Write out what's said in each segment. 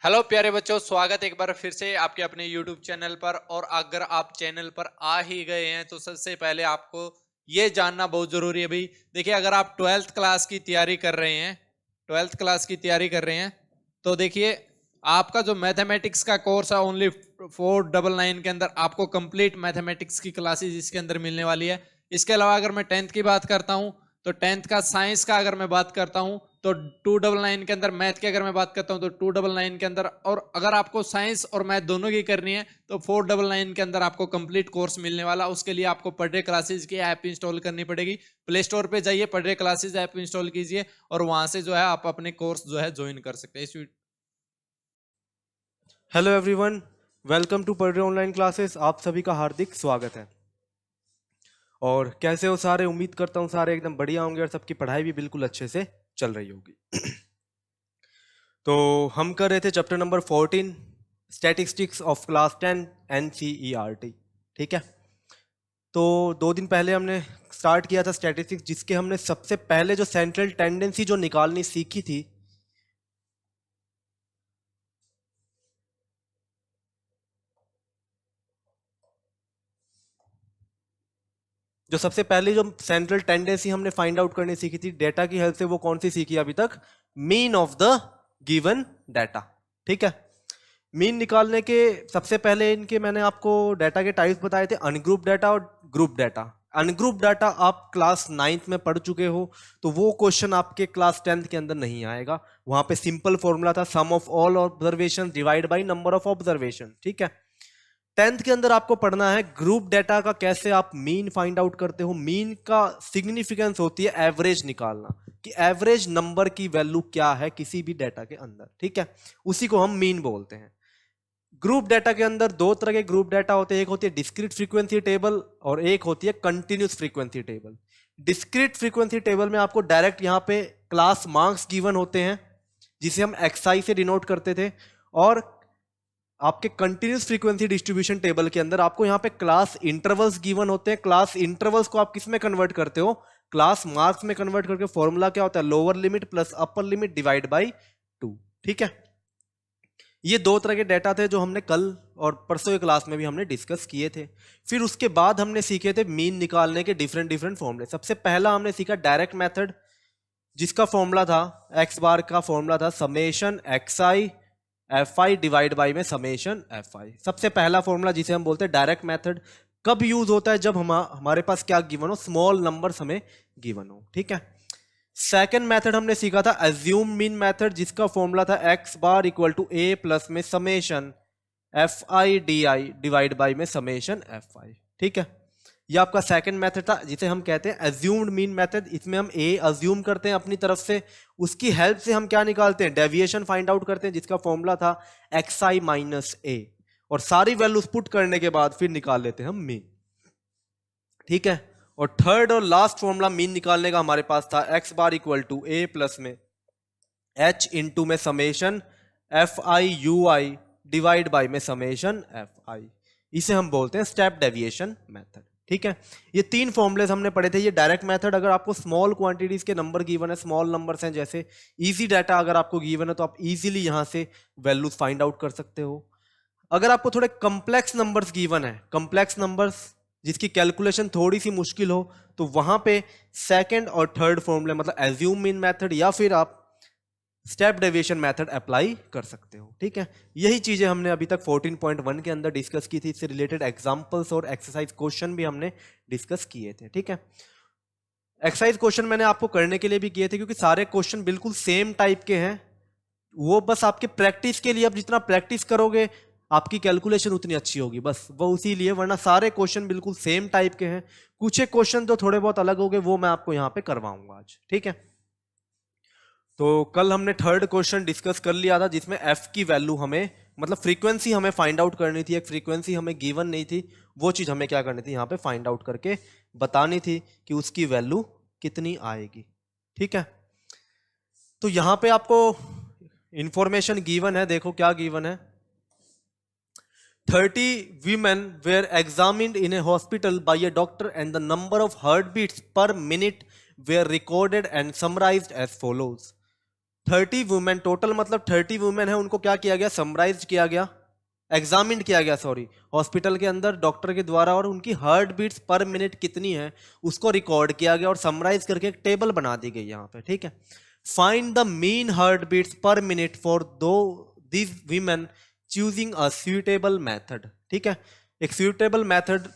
Hello प्यारे बच्चों, स्वागत है एक बार फिर से आपके अपने YouTube चैनल पर। और अगर आप चैनल पर आ ही गए हैं तो सबसे पहले आपको ये जानना बहुत जरूरी है भाई। देखिए, अगर आप 12th क्लास की तैयारी कर रहे हैं, 12th क्लास की तैयारी कर रहे हैं तो देखिए, आपका जो मैथमेटिक्स का कोर्स है ओनली 499 के अंदर आपको कंप्लीट मैथमेटिक्स की क्लासेस इसके अंदर मिलने वाली है। इसके अलावा अगर मैं 10th की बात करता हूं तो 10th का साइंस का अगर मैं बात करता हूं तो 299 के अंदर, मैथ की अगर मैं बात करता हूं तो 299 के अंदर, और अगर आपको साइंस और मैथ दोनों की करनी है तो 499 के अंदर आपको कंप्लीट कोर्स मिलने वाला। उसके लिए आपको पर डे क्लासेज की ऐप इंस्टॉल करनी पड़ेगी। प्ले स्टोर पे जाइए, per day classes app install कीजिए और वहां से जो है आप अपने कोर्स जो है ज्वाइन कर सकते हैं। हेलो एवरीवन, वेलकम टू पढ़ ऑनलाइन क्लासेस। आप सभी का हार्दिक स्वागत है। और कैसे हो सारे? उम्मीद करता हूँ सारे एकदम बढ़िया होंगे और सबकी पढ़ाई भी बिल्कुल अच्छे से चल रही होगी। तो हम कर रहे थे chapter number 14 statistics of class 10 NCERT। ठीक है, तो 2 दिन पहले हमने स्टार्ट किया था स्टैटिस्टिक्स, जिसके हमने सबसे पहले जो सेंट्रल टेंडेंसी जो निकालनी सीखी थी, जो सबसे पहले जो सेंट्रल टेंडेंसी हमने फाइंड आउट करनी सीखी थी डेटा की हेल्प से, वो कौन सी सीखी अभी तक? Mean of the given data. ठीक है, मीन निकालने के सबसे पहले इनके मैंने आपको डाटा के टाइप्स बताए थे, अनग्रुप डाटा और ग्रुप डाटा। अनग्रुप डाटा आप क्लास 9th में पढ़ चुके हो, तो वो क्वेश्चन आपके क्लास 10th के अंदर नहीं आएगा। वहां पे सिंपल फॉर्मूला था, sum of all observation divide by number of observation. ठीक है, 10th के अंदर आपको पढ़ना है ग्रुप डाटा का, कैसे आप मीन फाइंड आउट करते हो। मीन का सिग्निफिकेंस होती है एवरेज निकालना, कि एवरेज नंबर की वैल्यू क्या है किसी भी डाटा के अंदर। ठीक है, उसी को हम मीन बोलते हैं। ग्रुप डाटा के अंदर 2 तरह के ग्रुप डाटा होते हैं, एक होती है डिस्क्रीट फ्रीक्वेंसी टेबल और एक होती है continuous frequency table. Discrete frequency table में आपको डायरेक्ट यहाँ पे क्लास मार्क्स गिवन होते हैं, जिसे हम एक्सआई से डिनोट करते थे। और आपके कंटिन्यूस फ्रीक्वेंसी डिस्ट्रीब्यूशन टेबल के अंदर आपको यहाँ पे क्लास इंटरवल्स गिवन होते हैं। क्लास इंटरवल्स को आप किस में कन्वर्ट करते हो? क्लास मार्क्स में कन्वर्ट करके फॉर्मूला क्या होता है? Lower limit plus upper limit divide by 2। ठीक है, ये 2 तरह के डाटा थे जो हमने कल और परसों की क्लास में भी हमने डिस्कस किए थे। फिर उसके बाद हमने सीखे थे मीन निकालने के डिफरेंट डिफरेंट फॉर्मूले। सबसे पहला हमने सीखा डायरेक्ट मेथड, जिसका फॉर्मूला था एक्स बार का फॉर्मूला था summation x I F I divide by में समेशन एफ आई। सबसे पहला फॉर्मूला जिसे हम बोलते हैं डायरेक्ट मेथड। कब यूज होता है? जब हमारे पास क्या गिवन हो? स्मॉल नंबर्स हमें गिवन हो। ठीक है, सेकेंड मेथड हमने सीखा था अज्यूम मीन मेथड, जिसका फॉर्मूला था x bar equal to A plus में summation F I D I divide by में समेशन एफ आई। ठीक है, यह आपका सेकंड मेथड था, जिसे हम कहते हैं अज्यूम्ड मीन मेथड। इसमें हम ए अज्यूम करते हैं अपनी तरफ से, उसकी हेल्प से हम क्या निकालते हैं? डेविएशन फाइंड आउट करते हैं, जिसका फॉर्मूला था एक्स आई माइनस ए, और सारी वैल्यूज पुट करने के बाद फिर निकाल लेते हैं हम मीन। ठीक है, और थर्ड और लास्ट फॉर्मूला मीन निकालने का हमारे पास था x bar equal to A plus में एच इंटू में summation F I you I divide by में समेशन एफ आई। इसे हम बोलते हैं स्टेप डेविएशन मेथड। ठीक है, ये 3 फॉर्मूलेस हमने पढ़े थे। ये डायरेक्ट मेथड, अगर आपको स्मॉल क्वांटिटीज के नंबर गिवन है, स्मॉल नंबर्स हैं जैसे इजी डाटा अगर आपको गिवन है, तो आप इजीली यहां से वैल्यूज फाइंड आउट कर सकते हो। अगर आपको थोड़े कॉम्प्लेक्स नंबर्स गिवन है, कॉम्प्लेक्स नंबर्स जिसकी कैलकुलेशन थोड़ी सी मुश्किल हो, तो वहां पे सेकंड और थर्ड फॉर्मूले मतलब एज्यूम मीन मेथड या फिर आप स्टेप डेविएशन मेथड अप्लाई कर सकते हो। ठीक है, यही चीजें हमने अभी तक 14.1 के अंदर डिस्कस की थी। इससे रिलेटेड एग्जांपल्स और एक्सरसाइज क्वेश्चन भी हमने डिस्कस किए थे। ठीक है, एक्सरसाइज क्वेश्चन मैंने आपको करने के लिए भी किए थे, क्योंकि सारे क्वेश्चन बिल्कुल सेम टाइप के हैं। वो बस आपके प्रैक्टिस के लिए, आप जितना प्रैक्टिस करोगे आपकी कैलकुलेशन उतनी अच्छी होगी, बस वो उसी लिए। वरना सारे क्वेश्चन बिल्कुल सेम टाइप के हैं। कुछ एक क्वेश्चन तो थोड़े बहुत अलग होंगे, वो मैं आपको यहाँ पे करवाऊंगा आज। ठीक है, तो कल हमने थर्ड क्वेश्चन डिस्कस कर लिया था, जिसमें एफ की वैल्यू हमें, मतलब फ्रीक्वेंसी हमें फाइंड आउट करनी थी। एक फ्रीक्वेंसी हमें गिवन नहीं थी, वो चीज हमें क्या करनी थी? यहाँ पे फाइंड आउट करके बतानी थी कि उसकी वैल्यू कितनी आएगी। ठीक है, तो यहाँ पे आपको इंफॉर्मेशन गिवन है, देखो क्या गिवन है। 30 women were examined in a hospital by a doctor, and the number of heartbeats per minute were recorded and summarized as follows. 30 women total, मतलब 30 वुमेन है, उनको क्या किया गया, समराइज किया गया, एग्जामिन किया गया, सॉरी, हॉस्पिटल के अंदर डॉक्टर के द्वारा, और उनकी हार्ट बीट्स पर मिनट कितनी है उसको रिकॉर्ड किया गया और समराइज करके एक टेबल बना दी गई यहाँ पे, ठीक है। Find the mean heart beats per minute for दो this women choosing a suitable method, ठीक है। एक सुइटेबल मेथड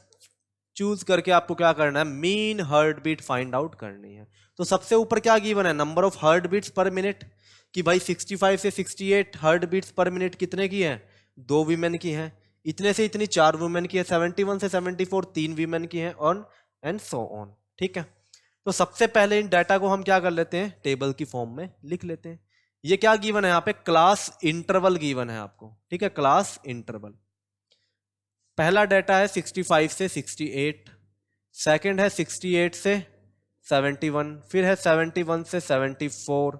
चूज करके आपको क्या करना है, mean heart beat find out करनी है। तो सबसे ऊपर क्या गिवन है, number of heart beats per minute, कि भाई 65 से 68 हार्ट बीट्स पर मिनट कितने की है, 2 वीमेन की है, इतने से इतनी 4 वुमेन की है, 71 से 74 3 वीमेन की है, ऑन एंड सो ऑन, ठीक है। तो सबसे पहले इन डाटा को हम क्या कर लेते हैं, टेबल की फॉर्म में लिख लेते हैं। ये क्या गिवन है यहाँ पे, क्लास इंटरवल गिवन है आपको, ठीक है, क्लास इंटरवल। पहला डाटा है 65 से 68, सेकंड है 68 से 71, फिर है 71 से 74,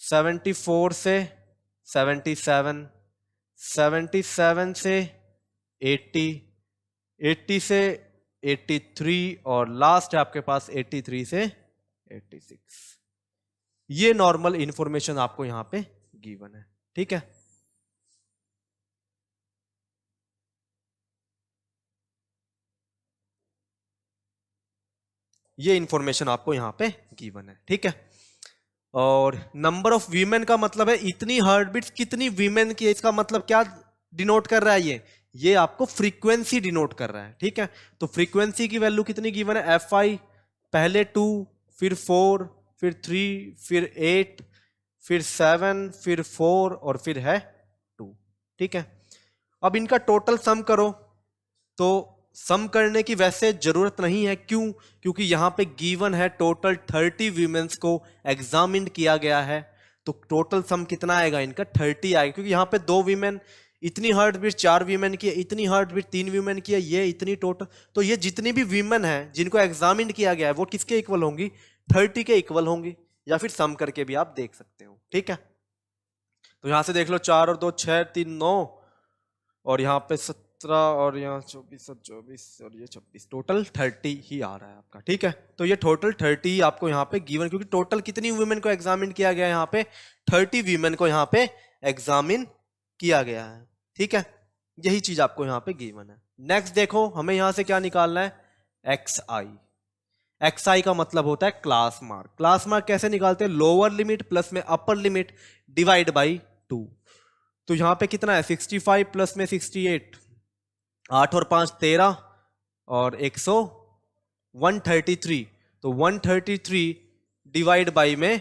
74 से 77, 77 से 80, 80 से 83, और लास्ट है आपके पास 83 से 86। ये नॉर्मल इंफॉर्मेशन आपको यहां पे गिवन है, ठीक है। ये इंफॉर्मेशन आपको यहां पे गिवन है, ठीक है। और नंबर ऑफ वीमेन का मतलब है इतनी हार्ट बीट्स कितनी वीमेन की है, इसका मतलब क्या डिनोट कर रहा है, ये आपको फ्रीक्वेंसी डिनोट कर रहा है, ठीक है। तो फ्रीक्वेंसी की वैल्यू कितनी गिवन है, एफ आई, पहले 2, फिर 4, फिर 3, फिर 8, फिर 7, फिर 4, और फिर है 2, ठीक है। अब इनका टोटल सम करो, तो सम करने की वैसे जरूरत नहीं है, क्यों, क्योंकि यहां पे गिवन है टोटल 30 वीमेंस को एग्जामिन किया गया है, तो टोटल सम कितना आएगा इनका, 30 आएगा, क्योंकि यहां पे 2 वीमेन, इतनी हार्ट बीट 4 वीमेन की है, इतनी हार्ट बीट 3 वीमेन की है, ये इतनी टोटल, तो ये जितनी भी वीमेन है जिनको एग्जामिन किया गया है वो किसके इक्वल होंगी, 30 के इक्वल होंगी, या फिर सम करके भी आप देख सकते हो, ठीक है। तो यहां से देख लो, 4 और 2 6, 3 9, और यहाँ पे 17, और यहाँ 24 और 24, और ये 26, टोटल 30 ही आ रहा है आपका, ठीक है। तो ये टोटल 30 आपको यहाँ पे गिवन, क्योंकि टोटल कितनी वुमेन को एग्जामिन किया गया है, यहाँ पे 30 वीमेन को यहाँ पे एग्जामिन किया गया है, ठीक है। यही चीज आपको यहाँ पे गिवन है। नेक्स्ट देखो, हमें यहाँ से क्या निकालना है, एक्स आई। एक्स आई का मतलब होता है क्लास मार्क। क्लास मार्क कैसे निकालते हैं, लोअर लिमिट प्लस में अपर लिमिट डिवाइड बाई 2। तो यहां पे कितना है, 65 प्लस में 68, 8 और 5 13, और 133, तो 133 डिवाइड बाई में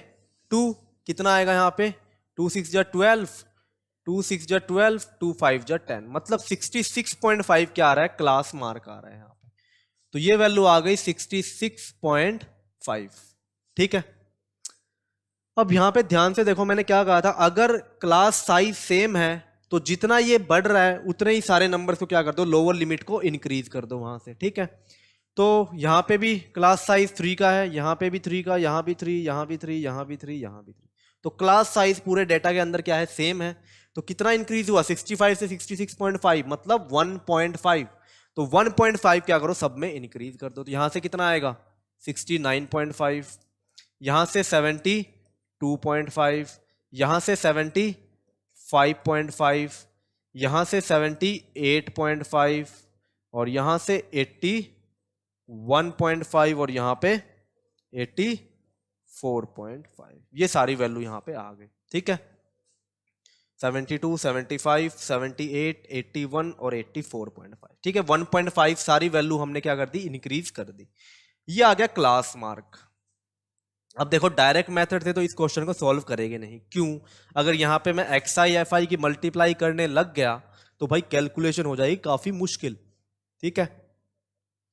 2, कितना आएगा यहाँ पे, 2 6 जा 12, 2 6 जा 12, 2 5 जा 10, मतलब 66.5 क्या आ रहा है, क्लास मार्क आ रहा है यहाँ पे। तो ये वैल्यू आ गई 66.5, ठीक है। अब यहां पे ध्यान से देखो, मैंने क्या कहा था, अगर क्लास साइज सेम है तो जितना ये बढ़ रहा है उतने ही सारे नंबर्स को क्या कर दो, लोअर लिमिट को इंक्रीज कर दो वहां से, ठीक है। तो यहां पे भी क्लास साइज 3 का है, यहां पे भी 3 का, यहां भी 3, यहां भी 3, यहां भी 3, यहां भी 3, तो क्लास साइज पूरे डेटा के अंदर क्या है, सेम है। तो कितना इंक्रीज हुआ, 65 से 66.5, मतलब 1.5। तो 1.5 क्या करो, सब में इंक्रीज कर दो, तो यहां से कितना आएगा, 69.5, यहां से 72.5, यहां से 75.5, यहां से 78.5, और यहां से 81.5, और यहां पे 84.5। ये सारी वैल्यू यहां पे आ गई, ठीक है। 72, 75, 78, 81 और 84.5, ठीक है। 1.5 सारी वैल्यू हमने क्या कर दी, इंक्रीज कर दी। ये आ गया क्लास मार्क। अब देखो, डायरेक्ट मेथड से तो इस क्वेश्चन को सॉल्व करेंगे नहीं, क्यों, अगर यहां पे मैं एक्स आई एफ आई की मल्टीप्लाई करने लग गया तो भाई कैलकुलेशन हो जाएगी काफी मुश्किल, ठीक है।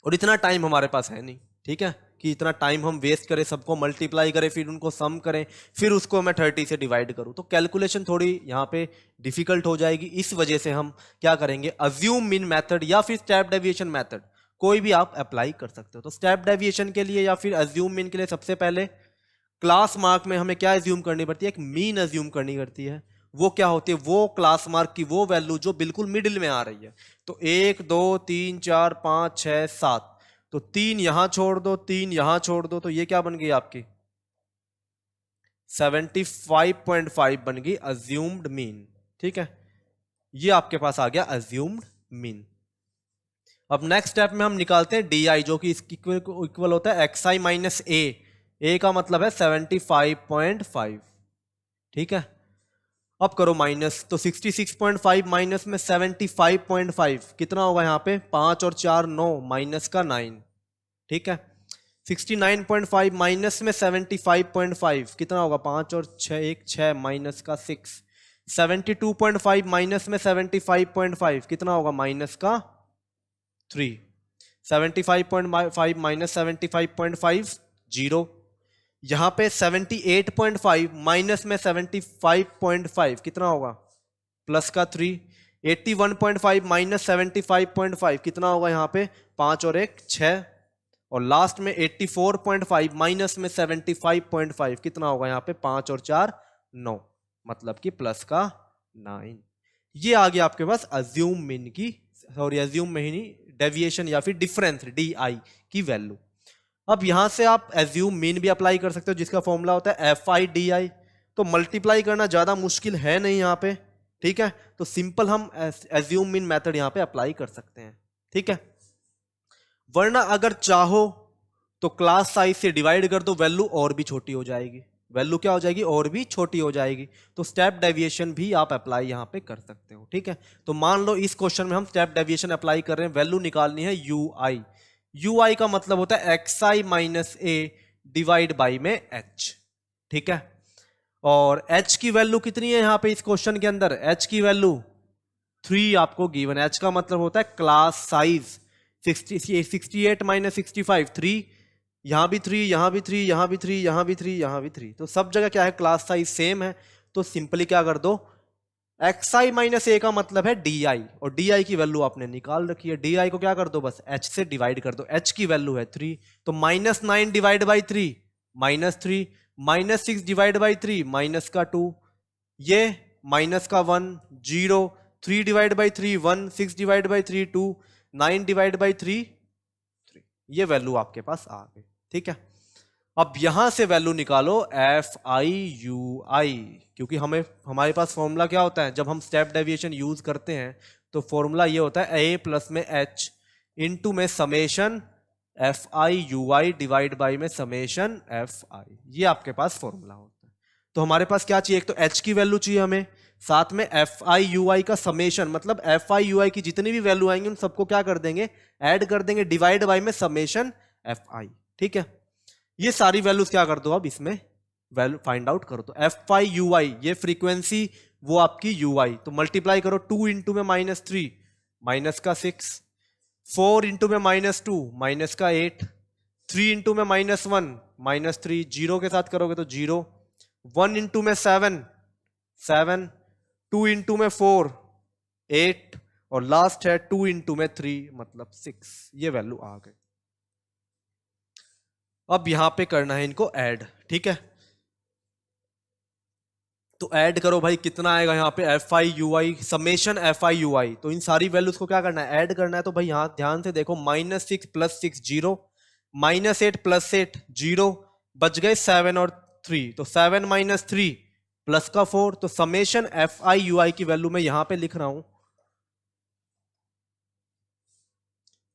और इतना टाइम हमारे पास है नहीं, ठीक है, कि इतना टाइम हम वेस्ट करें, सबको मल्टीप्लाई करें, फिर उनको सम करें, फिर उसको मैं 30 से डिवाइड करूं, तो कैलकुलेशन थोड़ी यहाँ पे डिफिकल्ट हो जाएगी। इस वजह से हम क्या करेंगे, अज्यूम मीन मेथड या फिर स्टेप डेविएशन मेथड, कोई भी आप अप्लाई कर सकते हो। तो स्टेप डेविएशन के लिए या फिर अज्यूम मीन के लिए सबसे पहले क्लास मार्क में हमें क्या अज्यूम करनी पड़ती है, एक मीन अज्यूम करनी पड़ती है। वो क्या होती है, वो क्लास मार्क की वो वैल्यू जो बिल्कुल मिडिल में आ रही है। तो 1 2 3 4 5 6 7, तो 3 यहां छोड़ दो, 3 यहां छोड़ दो, तो ये क्या बन गई आपकी 75.5 बन गई अज्यूम्ड मीन। ठीक है, ये आपके पास आ गया अज्यूम्ड मीन। अब नेक्स्ट स्टेप में हम निकालते हैं डी आई, जो कि इसकी इक्वल होता है एक्स आई माइनस ए का मतलब है 75.5। ठीक है, अब करो माइनस, तो 66.5 माइनस में 75.5 कितना होगा यहाँ पे, 5 और 4 9, माइनस का 9। ठीक है, 69.5 माइनस में 75.5 कितना होगा, 5 और 6 1 6, माइनस का 6। 72.5 माइनस में 75.5 कितना होगा, माइनस का 3। 75.5 माइनस 75.5 0। यहां पे 78.5 माइनस में 75.5 कितना होगा, प्लस का 3। 81.5 माइनस 75.5 कितना होगा, यहाँ पे 5 और 1 6। और लास्ट में 84.5 माइनस में 75.5 कितना होगा, यहाँ पे 5 और 4 9, मतलब कि प्लस का 9। ये आ गया आपके पास अज्यूम मीन की, सॉरी अज्यूम में ही नहीं, डेविएशन या फिर डिफरेंस डी आई की वैल्यू। अब यहां से आप एज्यूम मीन भी अप्लाई कर सकते हो, जिसका फॉर्मूला होता है एफ आई डी आई। तो मल्टीप्लाई करना ज्यादा मुश्किल है नहीं यहाँ पे। ठीक है, तो सिंपल हम एज्यूम मीन मेथड यहाँ पे अप्लाई कर सकते हैं। ठीक है, वरना अगर चाहो तो क्लास साइज से डिवाइड कर दो, वैल्यू और भी छोटी हो जाएगी। वैल्यू क्या हो जाएगी, और भी छोटी हो जाएगी। तो स्टेप डेविएशन भी आप अप्लाई यहाँ पे कर सकते हो। ठीक है, तो मान लो इस क्वेश्चन में हम स्टेप डेविएशन अप्लाई कर रहे हैं, वैल्यू निकालनी है यू आई। यू आई का मतलब होता है x I minus A divide by में एच। ठीक है, और एच की वैल्यू कितनी है यहाँ पे इस क्वेश्चन के अंदर, एच की वैल्यू 3 आपको गिवन। एच का मतलब होता है क्लास साइज। 68 माइनस 65 3, यहां भी 3, यहां भी 3, यहां भी 3, यहां भी 3, यहां भी 3, तो सब जगह क्या है, क्लास साइज सेम है। तो सिंपली क्या कर दो, एक्स आई माइनस ए का मतलब है डी आई, और डी आई की वैल्यू आपने निकाल रखी है। डी आई को क्या कर दो, बस एच से डिवाइड कर दो। एच की वैल्यू है 3, तो minus 9 divide by 3 minus 3, minus 6 divide by 3 minus का 2, ये माइनस का 1 0, 3 divide by 3 1, 6 divide by 3 2, 9 divide by 3 3, ये वैल्यू आपके पास आ गई। ठीक है, अब यहां से वैल्यू निकालो एफ आई यू आई, क्योंकि हमारे पास फॉर्मूला क्या होता है, जब हम स्टेप डेविएशन यूज करते हैं तो फॉर्मूला ये होता है ए प्लस में एच इनटू में summation F I you I divide by में समेशन एफ आई। ये आपके पास फॉर्मूला होता है। तो हमारे पास क्या चाहिए, एक तो एच की वैल्यू चाहिए हमें, साथ में एफ आई यू आई का समेशन, मतलब एफ आई यू आई की जितनी भी वैल्यू आएंगी उन सबको क्या कर देंगे, ऐड कर देंगे, डिवाइड बाई में समेशन एफ आई। ठीक है, ये सारी वैल्यूज क्या कर दो, अब इसमें वैल्यू फाइंड आउट करो। तो एफ आई यू आई ये फ्रीक्वेंसी, वो आपकी यू आई, तो मल्टीप्लाई करो। 2 इंटू में माइनस 3 माइनस का 6, 4 इंटू में माइनस 2 माइनस का 8, 3 इंटू में माइनस 1 माइनस 3, 0 के साथ करोगे तो 0, 1 इंटू में 7 7, 2 इंटू में 4 8, और लास्ट है 2 इंटू में 3 मतलब 6। ये वैल्यू आ गई। अब यहां पे करना है इनको ऐड। ठीक है, तो ऐड करो भाई, कितना आएगा यहाँ पे, F I you I summation F I you I. तो इन सारी वैल्यूज को क्या करना है, ऐड करना है। तो भाई यहाँ ध्यान से देखो, माइनस 6 प्लस 6 0, माइनस 8 प्लस 8 0, बच गए 7 और 3, तो 7 माइनस 3 प्लस का 4। तो summation F I you I की वैल्यू मैं यहां पे लिख रहा हूं,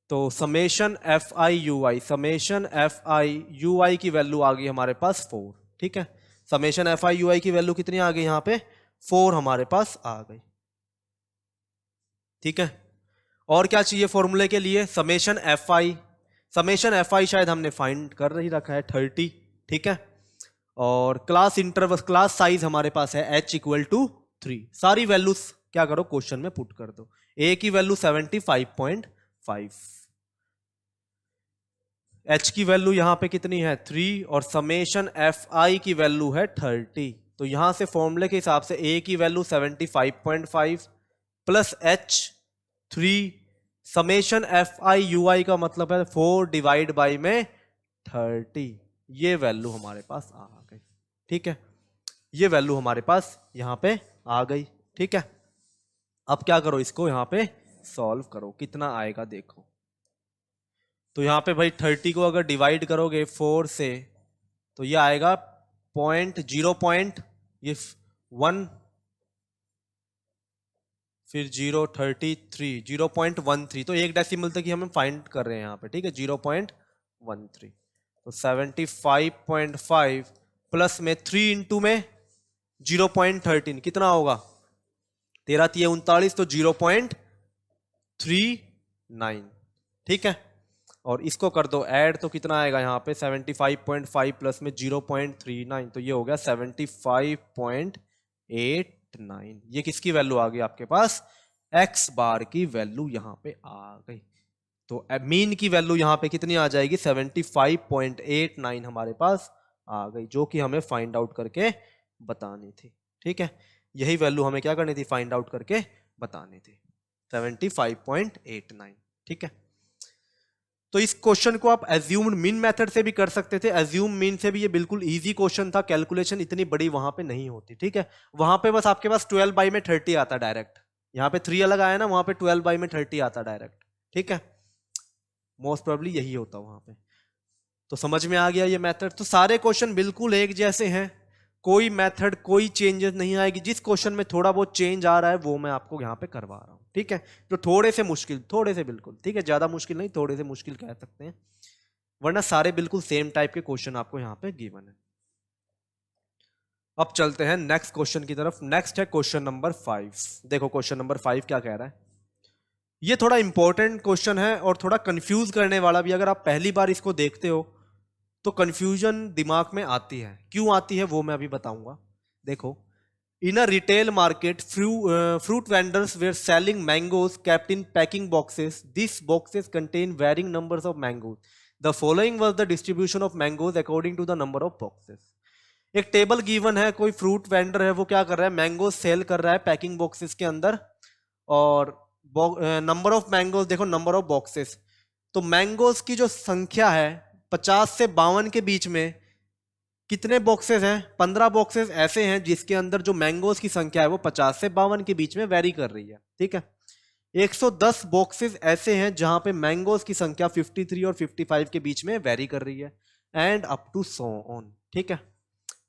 तो summation F I you I, summation F I you I की वैल्यू आ गई हमारे पास 4। ठीक है, summation F I you I की वैल्यू कितनी आ गई, यहां पे 4 हमारे पास आ गई। ठीक है, और क्या चाहिए फॉर्मूले के लिए, summation F I, summation F I शायद हमने फाइंड कर ही रखा है 30। ठीक है, और क्लास इंटरवल, क्लास साइज हमारे पास है h इक्वल टू 3। सारी वैल्यूज क्या करो, क्वेश्चन में पुट कर दो। a की वैल्यू 75.5, h की वैल्यू यहां पे कितनी है 3, और समेशन एफ आई की वैल्यू है 30। तो यहां से फॉर्मूले के हिसाब से a की value 75.5 plus h 3, summation F I you I का मतलब है 4 डिवाइड बाई में 30। ये वैल्यू हमारे पास आ गई। ठीक है, ये वैल्यू हमारे पास यहां पे आ गई। ठीक है, अब क्या करो, इसको यहां पे सॉल्व करो, कितना आएगा देखो। तो यहां पे भाई 30 को अगर डिवाइड करोगे 4 से तो ये आएगा पॉइंट 0. ये 1 फिर 0.33 0.13 तो 1 डेसिमल तक ही हम फाइंड कर रहे हैं यहाँ पे, ठीक है 0.13 तो 75.5 प्लस में 3 इंटू में 0.13 कितना होगा 13×3 = 39 तो 0.39 ठीक है। और इसको कर दो ऐड तो कितना आएगा यहाँ पे 75.5 प्लस में 0.39 तो ये हो गया 75.89। ये किसकी वैल्यू आ गई आपके पास x बार की वैल्यू यहाँ पे आ गई। तो मीन की वैल्यू यहाँ पे कितनी आ जाएगी 75.89 हमारे पास आ गई, जो कि हमें फाइंड आउट करके बतानी थी। ठीक है, यही वैल्यू हमें क्या करनी थी फाइंड आउट करके बतानी थी 75.89। ठीक है, तो इस क्वेश्चन को आप एज्यूम्ड मीन मेथड से भी कर सकते थे, एज्यूम मीन से भी ये बिल्कुल इजी क्वेश्चन था, कैलकुलेशन इतनी बड़ी वहां पे नहीं होती। ठीक है, वहां पे बस आपके पास 12/30 आता डायरेक्ट, यहाँ पे 3 अलग आया ना, वहां पे 12/30 आता डायरेक्ट। ठीक है, मोस्ट प्रोबेबली यही होता वहां पे। तो समझ में आ गया ये मेथड। तो सारे क्वेश्चन बिल्कुल एक जैसे हैं, कोई मेथड कोई चेंजेस नहीं आएगी। जिस क्वेश्चन में थोड़ा बहुत चेंज आ रहा है वो मैं आपको यहाँ पे करवा रहा हूँ। ठीक है, तो थोड़े से मुश्किल, थोड़े से बिल्कुल, ठीक है, ज्यादा मुश्किल नहीं, थोड़े से मुश्किल कह सकते हैं, वरना सारे बिल्कुल सेम टाइप के क्वेश्चन आपको यहाँ पे गिवन है। अब चलते हैं नेक्स्ट क्वेश्चन की तरफ। नेक्स्ट है क्वेश्चन नंबर 5। देखो क्वेश्चन नंबर 5 क्या कह रहा है। ये थोड़ा इंपॉर्टेंट क्वेश्चन है और थोड़ा कंफ्यूज करने वाला भी। अगर आप पहली बार इसको देखते हो तो कंफ्यूजन दिमाग में आती है, क्यों आती है वो मैं अभी बताऊंगा। देखो, in a retail market fruit vendors were selling mangoes kept in packing boxes. These boxes contain varying numbers of mangoes. The following was the distribution of mangoes according to the number of boxes. एक table given है, कोई fruit vendor है वो क्या कर रहा है, mangoes cell कर रहा है पैकिंग बॉक्सेस के अंदर, और नंबर ऑफ मैंगोज देखो, नंबर ऑफ बॉक्सेस। तो मैंगोज की जो संख्या है 50 से 52 के बीच में कितने बॉक्सेस हैं, 15 बॉक्सेस ऐसे हैं जिसके अंदर जो मैंगोज की संख्या है वो 50 से 52 के बीच में वेरी कर रही है। ठीक है, 110 बॉक्सेस ऐसे हैं जहां पे मैंगोज की संख्या 53 और 55 के बीच में वेरी कर रही है, and up to so on. ठीक है,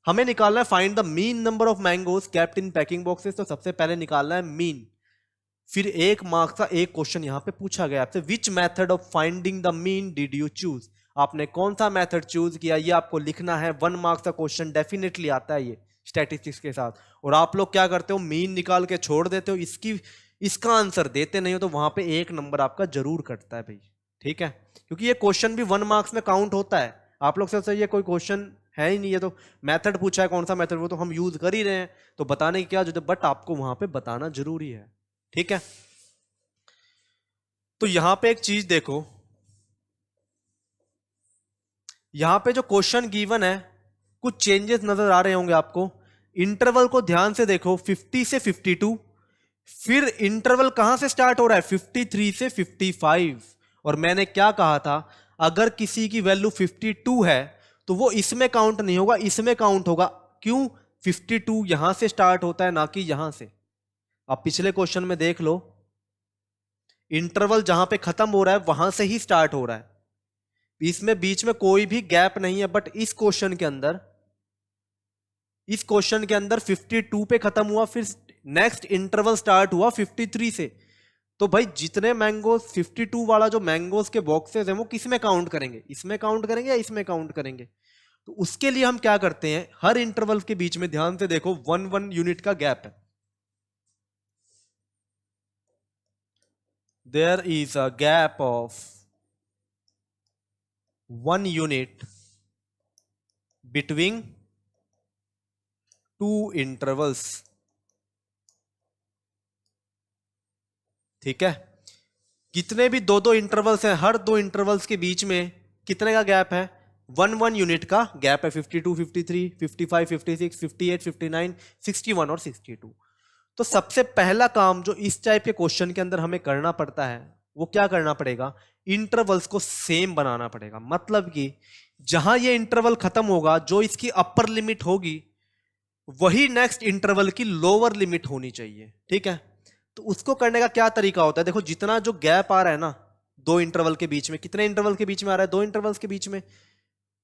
हमें निकालना है find the mean number of mangoes kept in packing boxes. तो सबसे पहले निकालना है मीन। फिर 1 मार्क्स का एक क्वेश्चन यहां पे पूछा गया आपसे, which method of finding the mean did you choose. आपने कौन सा मेथड चूज किया, ये आपको लिखना है। 1 मार्क्स का क्वेश्चन डेफिनेटली आता है ये स्टैटिस्टिक्स के साथ। और आप लोग क्या करते हो, मीन निकाल के छोड़ देते हो, इसका आंसर देते नहीं हो, तो वहां पे 1 नंबर आपका जरूर कटता है भाई। ठीक है, क्योंकि ये क्वेश्चन भी 1 मार्क्स में काउंट होता है। आप लोग से ये कोई क्वेश्चन है ही नहीं है, तो मेथड पूछा है कौन सा मेथड, वो तो हम यूज कर ही रहे हैं, तो बताने की क्या जरूरत, बट आपको वहां पे बताना जरूरी है। ठीक है, तो यहां पे एक चीज देखो, यहां पे जो क्वेश्चन गिवन है कुछ चेंजेस नजर आ रहे होंगे आपको। इंटरवल को ध्यान से देखो, 50 से 52, फिर इंटरवल कहां से स्टार्ट हो रहा है 53 से 55। और मैंने क्या कहा था, अगर किसी की वैल्यू 52 है तो वो इसमें काउंट नहीं होगा, इसमें काउंट होगा। क्यों, 52 यहां से स्टार्ट होता है ना कि यहां से। आप पिछले क्वेश्चन में देख लो, इंटरवल जहां पे खत्म हो रहा है वहां से ही स्टार्ट हो रहा है, इसमें बीच में कोई भी गैप नहीं है। बट इस क्वेश्चन के अंदर 52 पे खत्म हुआ, फिर नेक्स्ट इंटरवल स्टार्ट हुआ 53 से। तो भाई जितने मैंगोज 52 वाला जो मैंगोज के बॉक्सेस हैं वो किस में काउंट करेंगे, इसमें काउंट करेंगे या इसमें काउंट करेंगे। तो उसके लिए हम क्या करते हैं, हर इंटरवल के बीच में ध्यान से देखो 1 यूनिट का गैप है। There is a gap of 1 unit between 2 intervals. ठीक है, कितने भी 2 इंटरवल्स हैं, हर 2 इंटरवल्स के बीच में कितने का गैप है, 1 यूनिट का गैप है। 52, 53, 55, 56, 58, 59, 61 और 62। तो सबसे पहला काम जो इस टाइप के क्वेश्चन के अंदर हमें करना पड़ता है वो क्या करना पड़ेगा, इंटरवल्स को सेम बनाना पड़ेगा। मतलब कि जहां ये इंटरवल खत्म होगा, जो इसकी अपर लिमिट होगी वही नेक्स्ट इंटरवल की लोअर लिमिट होनी चाहिए। ठीक है, तो उसको करने का क्या तरीका होता है, देखो जितना जो गैप आ रहा है ना 2 इंटरवल के बीच में, कितने इंटरवल के बीच में आ रहा है, 2 इंटरवल्स के बीच में,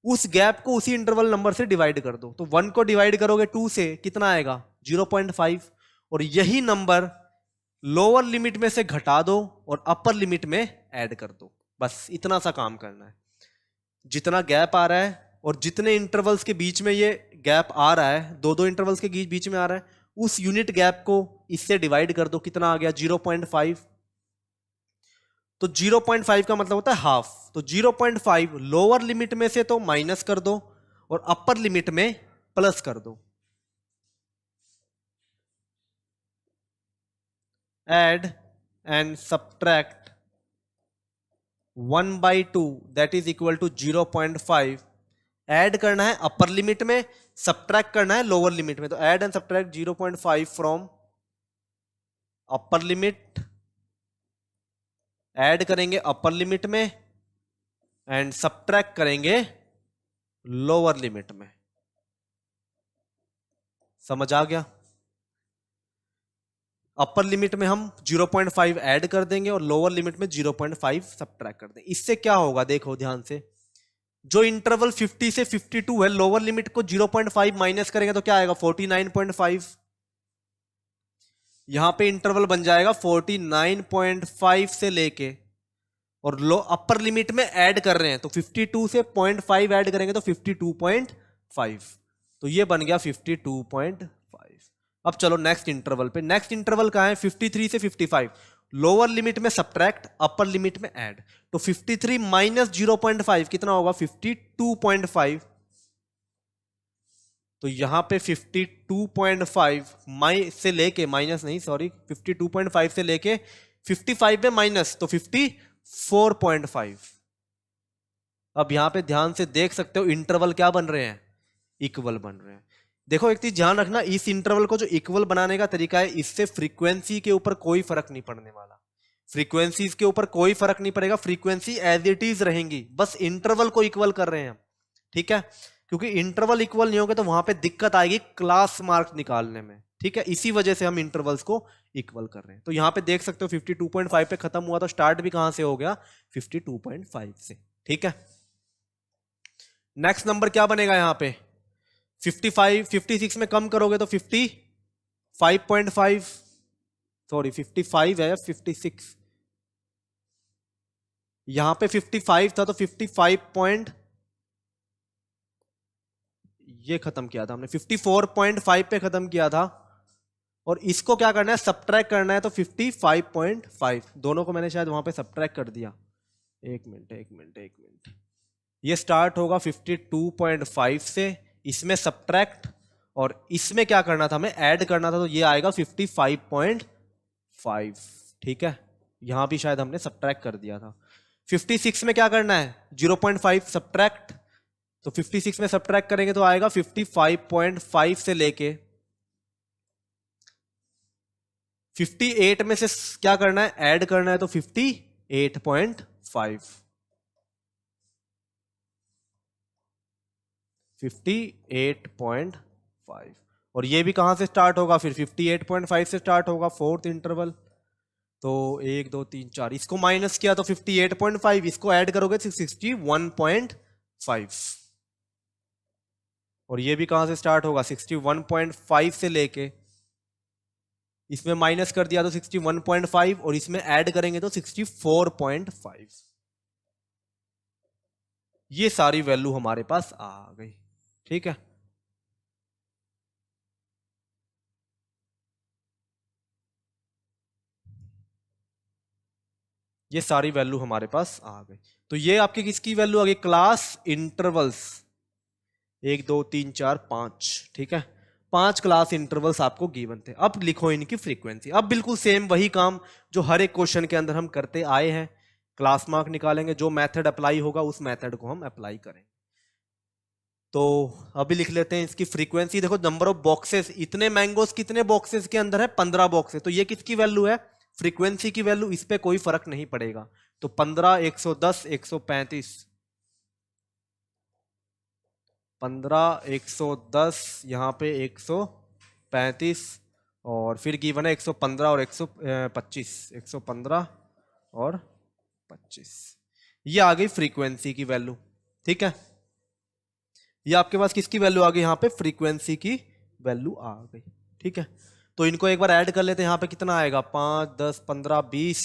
उस गैप को उसी इंटरवल नंबर से डिवाइड कर दो। तो 1 को डिवाइड करोगे 2 से, कितना आएगा 0.5, और यही नंबर लोअर लिमिट में से घटा दो और अपर लिमिट में ऐड कर दो। बस इतना सा काम करना है। जितना गैप आ रहा है और जितने इंटरवल्स के बीच में ये गैप आ रहा है, दो इंटरवल्स के बीच में आ रहा है, उस यूनिट गैप को इससे डिवाइड कर दो। कितना आ गया 0.5। तो 0.5 का मतलब होता है हाफ। तो 0.5 लोअर लिमिट में से तो माइनस कर दो और अपर लिमिट में प्लस कर दो। Add and subtract 1/2 that is equal to 0.5। Add करना है अपर लिमिट में, सब्ट्रैक्ट करना है लोअर लिमिट में। तो add and subtract 0.5 from upper limit, add करेंगे अपर लिमिट में एंड सब्ट्रैक्ट करेंगे लोअर लिमिट में। समझ आ गया? अपर लिमिट में हम 0.5 ऐड कर देंगे और लोअर लिमिट में 0.5 सब्ट्रैक्ट कर देंगे। इससे क्या होगा देखो ध्यान से, जो इंटरवल 50 से 52 है, लोअर लिमिट को 0.5 माइनस करेंगे तो क्या आएगा 49.5। यहां पे इंटरवल बन जाएगा 49.5 से लेके, और लो अपर लिमिट में ऐड कर रहे हैं तो 52 से 0.5 ऐड करेंगे तो 52.5। तो ये बन गया 52.5। अब चलो नेक्स्ट इंटरवल पे। नेक्स्ट इंटरवल कहां है 53 से 55। लोअर लिमिट में सब्ट्रैक्ट, अपर लिमिट में ऐड। तो 53 माइनस 0.5 कितना होगा 52.5। तो यहां पे 52.5 से लेके माइनस नहीं, सॉरी 52.5 से लेके 55 में माइनस, तो 54.5। अब यहां पे ध्यान से देख सकते हो इंटरवल क्या बन रहे हैं, इक्वल बन रहे हैं। देखो एक चीज ध्यान रखना, इस इंटरवल को जो इक्वल बनाने का तरीका है, इससे फ्रीक्वेंसी के ऊपर कोई फर्क नहीं पड़ने वाला। फ्रीक्वेंसीज के ऊपर कोई फर्क नहीं पड़ेगा, फ्रीक्वेंसी एज इट इज रहेंगी, बस इंटरवल को इक्वल कर रहे हैं हम, ठीक है। क्योंकि इंटरवल इक्वल नहीं होगा तो वहां पे दिक्कत आएगी क्लास मार्क्स निकालने में, ठीक है। इसी वजह से हम इंटरवल्स को इक्वल कर रहे हैं। तो यहां पे देख सकते हो 52.5 पे खत्म हुआ, तो स्टार्ट भी कहां से हो गया 52.5 से, ठीक है। नेक्स्ट नंबर क्या बनेगा यहां पे 56 में कम करोगे तो 55.5, सॉरी 55 है 56, यहां पे 55 था तो 55 ये खत्म किया था हमने 54.5 पे खत्म किया था, और इसको क्या करना है सब्ट्रैक्ट करना है तो 55.5। दोनों को मैंने शायद वहां पे सब्ट्रैक्ट कर दिया। एक मिनट, ये स्टार्ट होगा 52.5 से, इसमें सब्ट्रैक्ट, और इसमें क्या करना था हमें ऐड करना था, तो ये आएगा 55.5, ठीक है। यहां भी शायद हमने सब्ट्रैक्ट कर दिया था। 56 में क्या करना है 0.5 सब्ट्रैक्ट, तो 56 में सब्ट्रैक्ट करेंगे तो आएगा 55.5 से लेके 58 में से क्या करना है ऐड करना है तो 58.5, 58.5, और ये भी कहां से स्टार्ट होगा फिर 58.5 से स्टार्ट होगा, फोर्थ इंटरवल। तो 1 2 3 4, इसको माइनस किया तो 58.5, इसको ऐड करोगे तो 61.5, और ये भी कहां से स्टार्ट होगा 61.5 से लेके, इसमें माइनस कर दिया तो 61.5, और इसमें ऐड करेंगे तो 64.5। ये सारी वैल्यू हमारे पास आ गई, ठीक है। ये सारी वैल्यू हमारे पास आ गई। तो ये आपकी किसकी वैल्यू आ गई क्लास इंटरवल्स 1 2 3 4 5, ठीक है। 5 क्लास इंटरवल्स आपको गिवन थे। अब लिखो इनकी फ्रीक्वेंसी। अब बिल्कुल सेम वही काम जो हर एक क्वेश्चन के अंदर हम करते आए हैं, क्लास मार्क निकालेंगे, जो मेथड अप्लाई होगा उस मेथड को हम अप्लाई करेंगे। तो अभी लिख लेते हैं इसकी फ्रीक्वेंसी। देखो नंबर ऑफ बॉक्सेस, इतने मैंगोस कितने बॉक्सेस के अंदर है 15 बॉक्सेस, तो ये किसकी वैल्यू है फ्रीक्वेंसी की वैल्यू, इस पे कोई फर्क नहीं पड़ेगा। तो 15 110 135, 15 110 यहाँ पे 135, और फिर गिवन है 115 और 125, 115 और 25, ये आ गई फ्रीक्वेंसी की वैल्यू, ठीक है। ये आपके पास किसकी वैल्यू आ गई यहाँ पे, फ्रीक्वेंसी की वैल्यू आ गई। ठीक है, तो इनको एक बार ऐड कर लेते हैं। यहाँ पे कितना आएगा, 5, 10, 15, 20,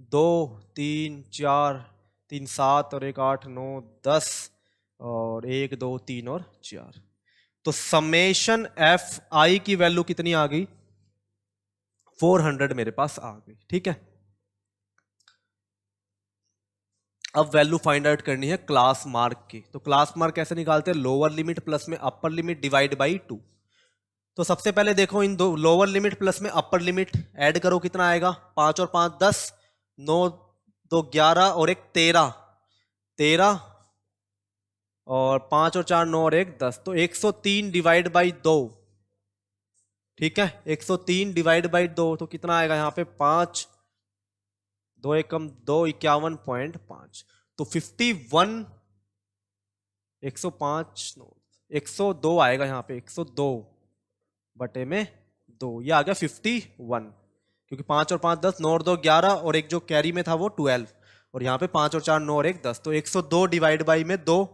2, 3, 4, 3, 7 और 1, 8, 9, 10 और 1, 2, 3 और 4। तो समेशन एफ आई की वैल्यू कितनी आ गई, 400 मेरे पास आ गई। ठीक है, अब वैल्यू फाइंड आउट करनी है क्लास मार्क की। तो क्लास मार्क कैसे निकालते हैं, लोअर लिमिट प्लस में अपर लिमिट डिवाइड बाई 2। तो सबसे पहले देखो इन दो लोअर लिमिट प्लस में अपर लिमिट ऐड करो, कितना आएगा, 5 और 5 10, 9 2 11 और 1 13, 13 और 5 और 4 9 और 1 10। तो 103 डिवाइड बाई 2। ठीक है, 103 डिवाइड बाई 2 तो कितना आएगा यहाँ पे, 5 2 1 कम 2 51.5। तो 51 105 102 आएगा यहाँ पे, 102 बटे में 2, ये आ गया 51। क्योंकि 5 और 5 10, 9 और 2 11 और एक जो कैरी में था वो 12, और यहाँ पे 5 और 4 9 और 1 10। तो 102 डिवाइड बाई में 2,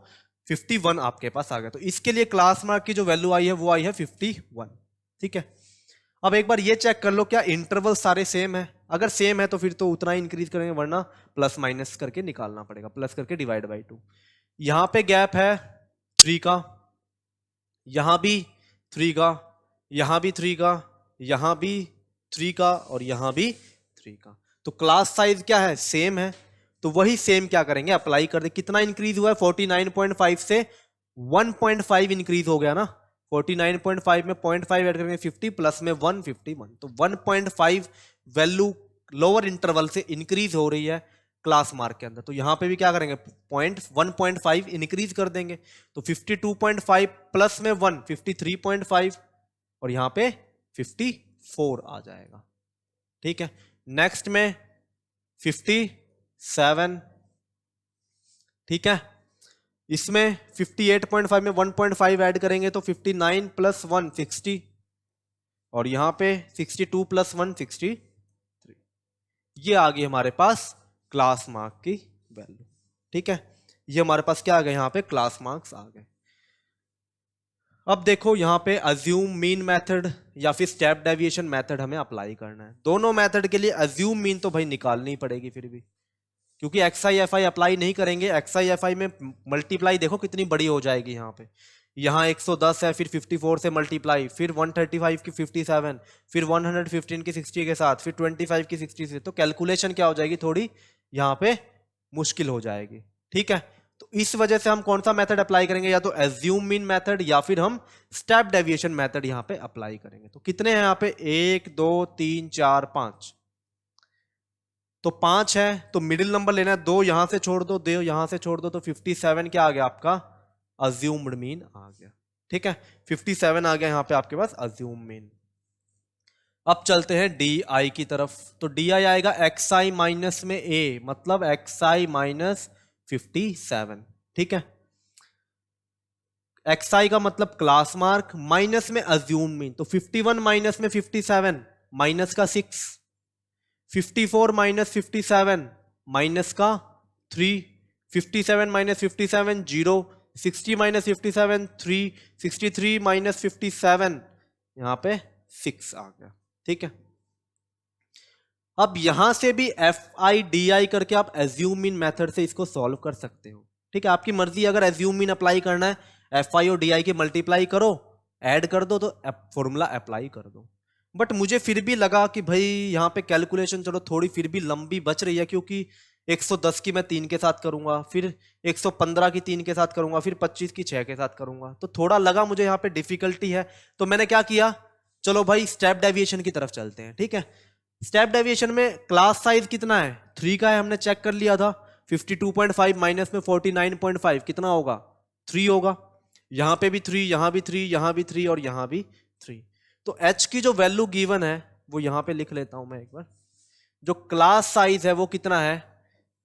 51 आपके पास आ गया। तो इसके लिए क्लास मार्क की जो वैल्यू आई है वो आई है 51। ठीक है, अब एक बार ये चेक कर लो क्या इंटरवल सारे सेम है। अगर सेम है तो फिर तो उतना ही इंक्रीज करेंगे, वरना प्लस माइनस करके निकालना पड़ेगा, प्लस करके डिवाइड बाई 2। यहां पे गैप है 3 का, यहां भी 3 का, यहां भी 3 का, यहां भी 3 का और यहां भी 3 का। तो क्लास साइज क्या है, सेम है। तो वही सेम क्या करेंगे, अप्लाई कर दे। कितना इंक्रीज हुआ है, 49.5 से 1.5 इंक्रीज हो गया ना। 49.5 में 0.5 ऐड करेंगे 50 प्लस में 151। तो 1.5 वैल्यू लोअर इंटरवल से इंक्रीज हो रही है क्लास मार्क के अंदर। तो यहां पे भी क्या करेंगे, 1.5 इंक्रीज कर देंगे। तो 52.5 प्लस में 1 53.5 और यहां पे 54 आ जाएगा। ठीक है, नेक्स्ट में 57। ठीक है, इसमें 58.5 में 1.5 ऐड करेंगे तो 59 प्लस 1 60 और यहां पे 62 प्लस 1 63। ये आ गई हमारे पास क्लास मार्क की वैल्यू। ठीक है, ये हमारे पास क्या आ गया, यहां पे क्लास मार्क्स आ गए। अब देखो यहां पे अज्यूम मीन मेथड या फिर स्टेप डेविएशन मेथड हमें अप्लाई करना है। दोनों मेथड के लिए अज्यूम मीन तो भाई निकालनी ही पड़ेगी फिर भी, क्योंकि x I F I apply नहीं करेंगे। एक्स आई एफ आई में मल्टीप्लाई देखो कितनी बड़ी हो जाएगी। यहाँ पे यहाँ 110 है, फिर 54 से मल्टीप्लाई, फिर 135 की 57, फिर 115 की 60 के साथ, फिर 25 की 60 से। तो कैलकुलेशन क्या हो जाएगी, थोड़ी यहाँ पे मुश्किल हो जाएगी। ठीक है, तो इस वजह से हम कौन सा मेथड अप्लाई करेंगे, या तो एज्यूम मीन मेथड या फिर हम स्टेप डेविएशन मेथड यहाँ पे अप्लाई करेंगे। तो कितने हैं यहाँ पे, 1 2 3 4 5। तो 5 है तो मिडिल नंबर लेना है, 2 यहां से छोड़ दो, 2 यहां से छोड़ दो, तो 57 क्या आ गया आपका, अज्यूम्ड मीन आ गया। ठीक है, 57 आ गया यहाँ पे आपके पास अज्यूम मीन। अब चलते हैं डी आई की तरफ। तो डी आई आएगा एक्स आई माइनस में ए, मतलब एक्स आई माइनस 57। ठीक है, एक्स आई का मतलब क्लास मार्क, माइनस में अज्यूम मीन। तो 51 माइनस में 57 माइनस का 6, 54 माइनस 57 माइनस का 3, 57 माइनस 57 0, 60 माइनस 57 3, 63 माइनस 57 यहां पे 6 आ गया। ठीक है, अब यहां से भी एफ आई डी आई करके आप एज्यूम मीन मेथड से इसको सॉल्व कर सकते हो। ठीक है, आपकी मर्जी, अगर एज्यूम मीन अप्लाई करना है, एफ आई और डी आई के मल्टीप्लाई करो, ऐड कर दो, तो फॉर्मूला अप्लाई कर दो। बट मुझे फिर भी लगा कि भाई यहाँ पे कैलकुलेशन चलो थोड़ी फिर भी लंबी बच रही है, क्योंकि 110 की मैं 3 के साथ करूंगा, फिर 115 की 3 के साथ करूंगा, फिर 25 की 6 के साथ करूंगा, तो थोड़ा लगा मुझे यहाँ पे डिफिकल्टी है। तो मैंने क्या किया, चलो भाई स्टेप डेविएशन की तरफ चलते हैं। ठीक है, स्टेप डेविएशन में क्लास साइज कितना है, 3 का है, हमने चेक कर लिया था। 52.5 माइनस में 49.5 कितना होगा, 3 होगा। यहां पे भी 3, यहां भी 3, यहां भी 3 और यहां भी 3। तो h की जो वैल्यू गिवन है वो यहां पे लिख लेता हूं मैं एक बार। जो क्लास साइज है वो कितना है,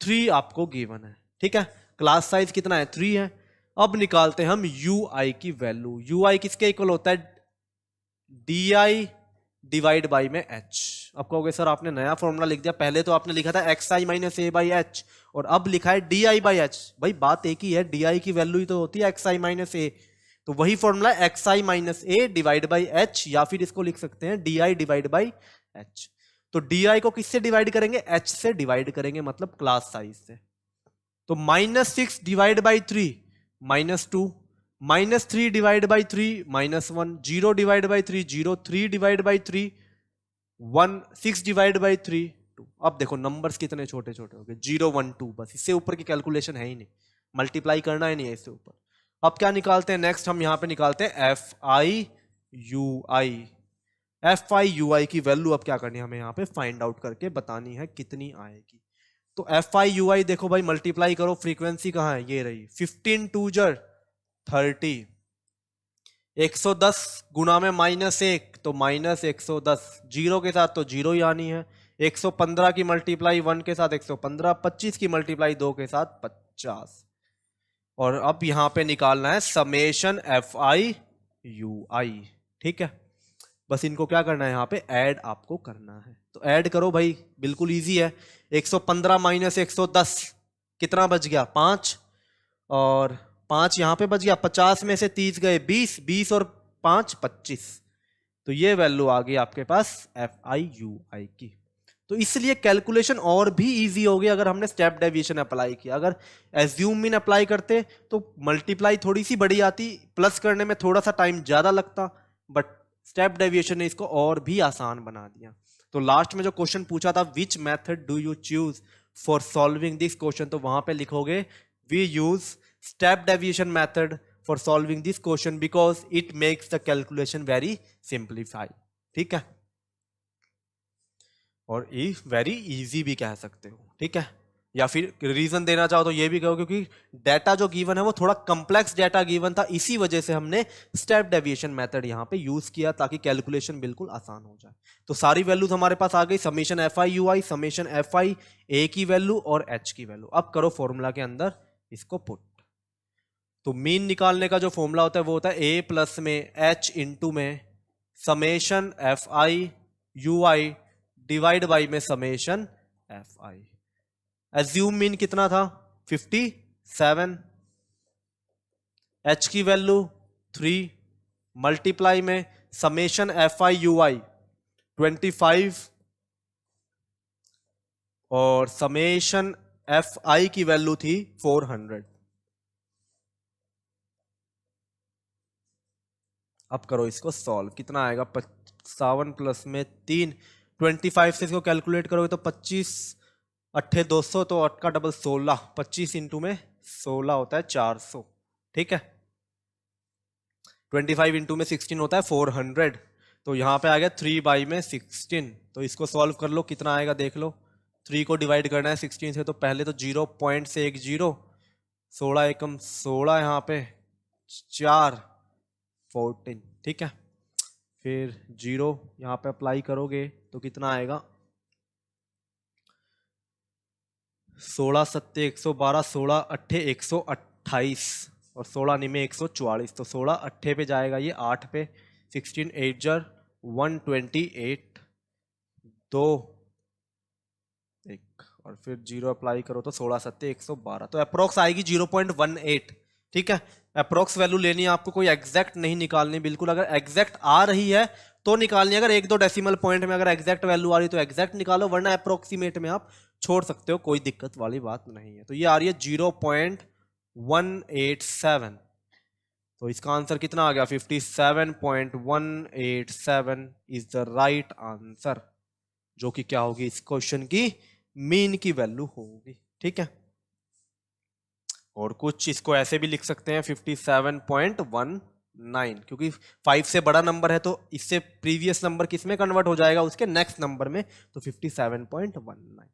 3 आपको गिवन है। ठीक है, क्लास साइज कितना है, 3 है। अब निकालते हैं हम ui की वैल्यू। ui किसके इक्वल होता है, di डिवाइड बाई में एच। अब कहोगे सर आपने नया फॉर्मूला लिख दिया, पहले तो आपने लिखा था x I minus A by H और अब लिखा है डी आई बाई एच। भाई बात एक ही है, डी आई की वैल्यू ही तो होती है एक्स आई माइनस ए, तो वही formula x I minus A divide by H, या फिर इसको लिख सकते हैं D I divide by H. तो डी आई को किससे डिवाइड करेंगे? एच से डिवाइड करेंगे, मतलब क्लास साइज से। तो -6 divide by 3 -2, -3 divide by 3 -1, 0 divide by 3 0, 3 divide by 3 1, 6 divide by 3 2। अब देखो नंबर्स कितने छोटे छोटे हो गए, 0 1 2, बस इससे ऊपर की कैलकुलेशन है ही नहीं, मल्टीप्लाई करना ही नहीं है इससे ऊपर। अब क्या निकालते हैं नेक्स्ट? हम यहां पे निकालते हैं F I you I. F I you I की वैल्यू अब क्या करनी है हमें, यहाँ पे फाइंड आउट करके बतानी है कितनी आएगी। तो एफ आई यू आई देखो भाई, मल्टीप्लाई करो, फ्रीक्वेंसी कहाँ है, ये रही, 15 2 30, 110 गुना में -1 तो -110, जीरो के साथ तो जीरो ही आनी है, 115 की मल्टीप्लाई 1 के साथ 115, 25 की मल्टीप्लाई 2 के साथ 50। और अब यहां पे निकालना है समेशन एफ आई यू आई। ठीक है, बस इनको क्या करना है, यहाँ पे ऐड आपको करना है। तो ऐड करो भाई, बिल्कुल इजी है। 115 माइनस 110 कितना बच गया, 5, और 5 यहाँ पे बच गया, 50 में से 30 गए 20, 20 और 5 25। तो ये वैल्यू आ गई आपके पास एफ आई यू आई की। तो इसलिए कैलकुलेशन और भी इजी हो गई अगर हमने स्टेप डेविएशन अप्लाई किया। अगर एज्यूम मीन अप्लाई करते तो मल्टीप्लाई थोड़ी सी बड़ी आती, प्लस करने में थोड़ा सा टाइम ज्यादा लगता, बट स्टेप डेविएशन ने इसको और भी आसान बना दिया। तो लास्ट में जो क्वेश्चन पूछा था, which method do you choose for solving this question, तो वहां पे लिखोगे we use step deviation method for solving this question because it makes the calculation very simplify. ठीक है, और ये वेरी इजी भी कह सकते हो। ठीक है, या फिर रीजन देना चाहो तो ये भी कहो क्योंकि डाटा जो गिवन है वो थोड़ा कॉम्प्लेक्स डाटा गिवन था, इसी वजह से हमने स्टेप डेविएशन मेथड यहाँ पे यूज किया ताकि कैलकुलेशन बिल्कुल आसान हो जाए। तो सारी वैल्यूज हमारे पास आ गई, summation F I you I, summation F I A की वैल्यू और एच की वैल्यू। अब करो फॉर्मूला के अंदर इसको पुट। तो मीन निकालने का जो फॉर्मूला होता है वो होता है ए प्लस में एच इंटू में summation F I you I divide by में summation F I. Assumed mean कितना था, 57, एच की वैल्यू 3, मल्टीप्लाई में summation F I you I 25 और समेशन एफ आई की वैल्यू थी 400। अब करो इसको सॉल्व, कितना आएगा, 57 प्लस में 3, 25 से इसको कैलकुलेट करोगे तो 25 अट्ठे 200, तो 8 का डबल 16, 25 इंटू में 16 होता है 400। ठीक है, 25 इंटू में 16 होता है 400, तो यहाँ पे आ गया 3 बाई में 16। तो इसको सॉल्व कर लो, कितना आएगा देख लो, 3 को डिवाइड करना है 16 से, तो पहले तो 0 पॉइंट से एक 0, 16 एकम 16, यहाँ पे 4 14। ठीक है, फिर 0 यहाँ पे अप्लाई करोगे तो कितना आएगा, 16 सत्ते 112, 16 अट्ठे 128 और 16 निमे 144, तो 16 अट्ठे पे जाएगा ये 8 पे, 16 8 जार 128, 2 1 और फिर 0 अप्लाई करो तो 16 सत्ते 112, तो अप्रोक्स आएगी 0.18। ठीक है, अप्रोक्स वैल्यू लेनी है आपको, कोई एग्जैक्ट नहीं निकालनी बिल्कुल। अगर एग्जैक्ट आ रही है तो निकालनी है, अगर 1-2 डेसिमल पॉइंट में अगर एग्जैक्ट वैल्यू आ रही है तो एग्जैक्ट निकालो, वरना अप्रोक्सीमेट में आप छोड़ सकते हो, कोई दिक्कत वाली बात नहीं है। तो ये आ रही है 0.187, तो इसका आंसर कितना आ गया, 57.187 इज द राइट आंसर, जो कि क्या होगी, इस क्वेश्चन की मीन की वैल्यू होगी। ठीक है, और कुछ इसको ऐसे भी लिख सकते हैं 57.19, क्योंकि 5 से बड़ा नंबर है तो इससे प्रीवियस नंबर किस में कन्वर्ट हो जाएगा, उसके नेक्स्ट नंबर में, तो 57.19।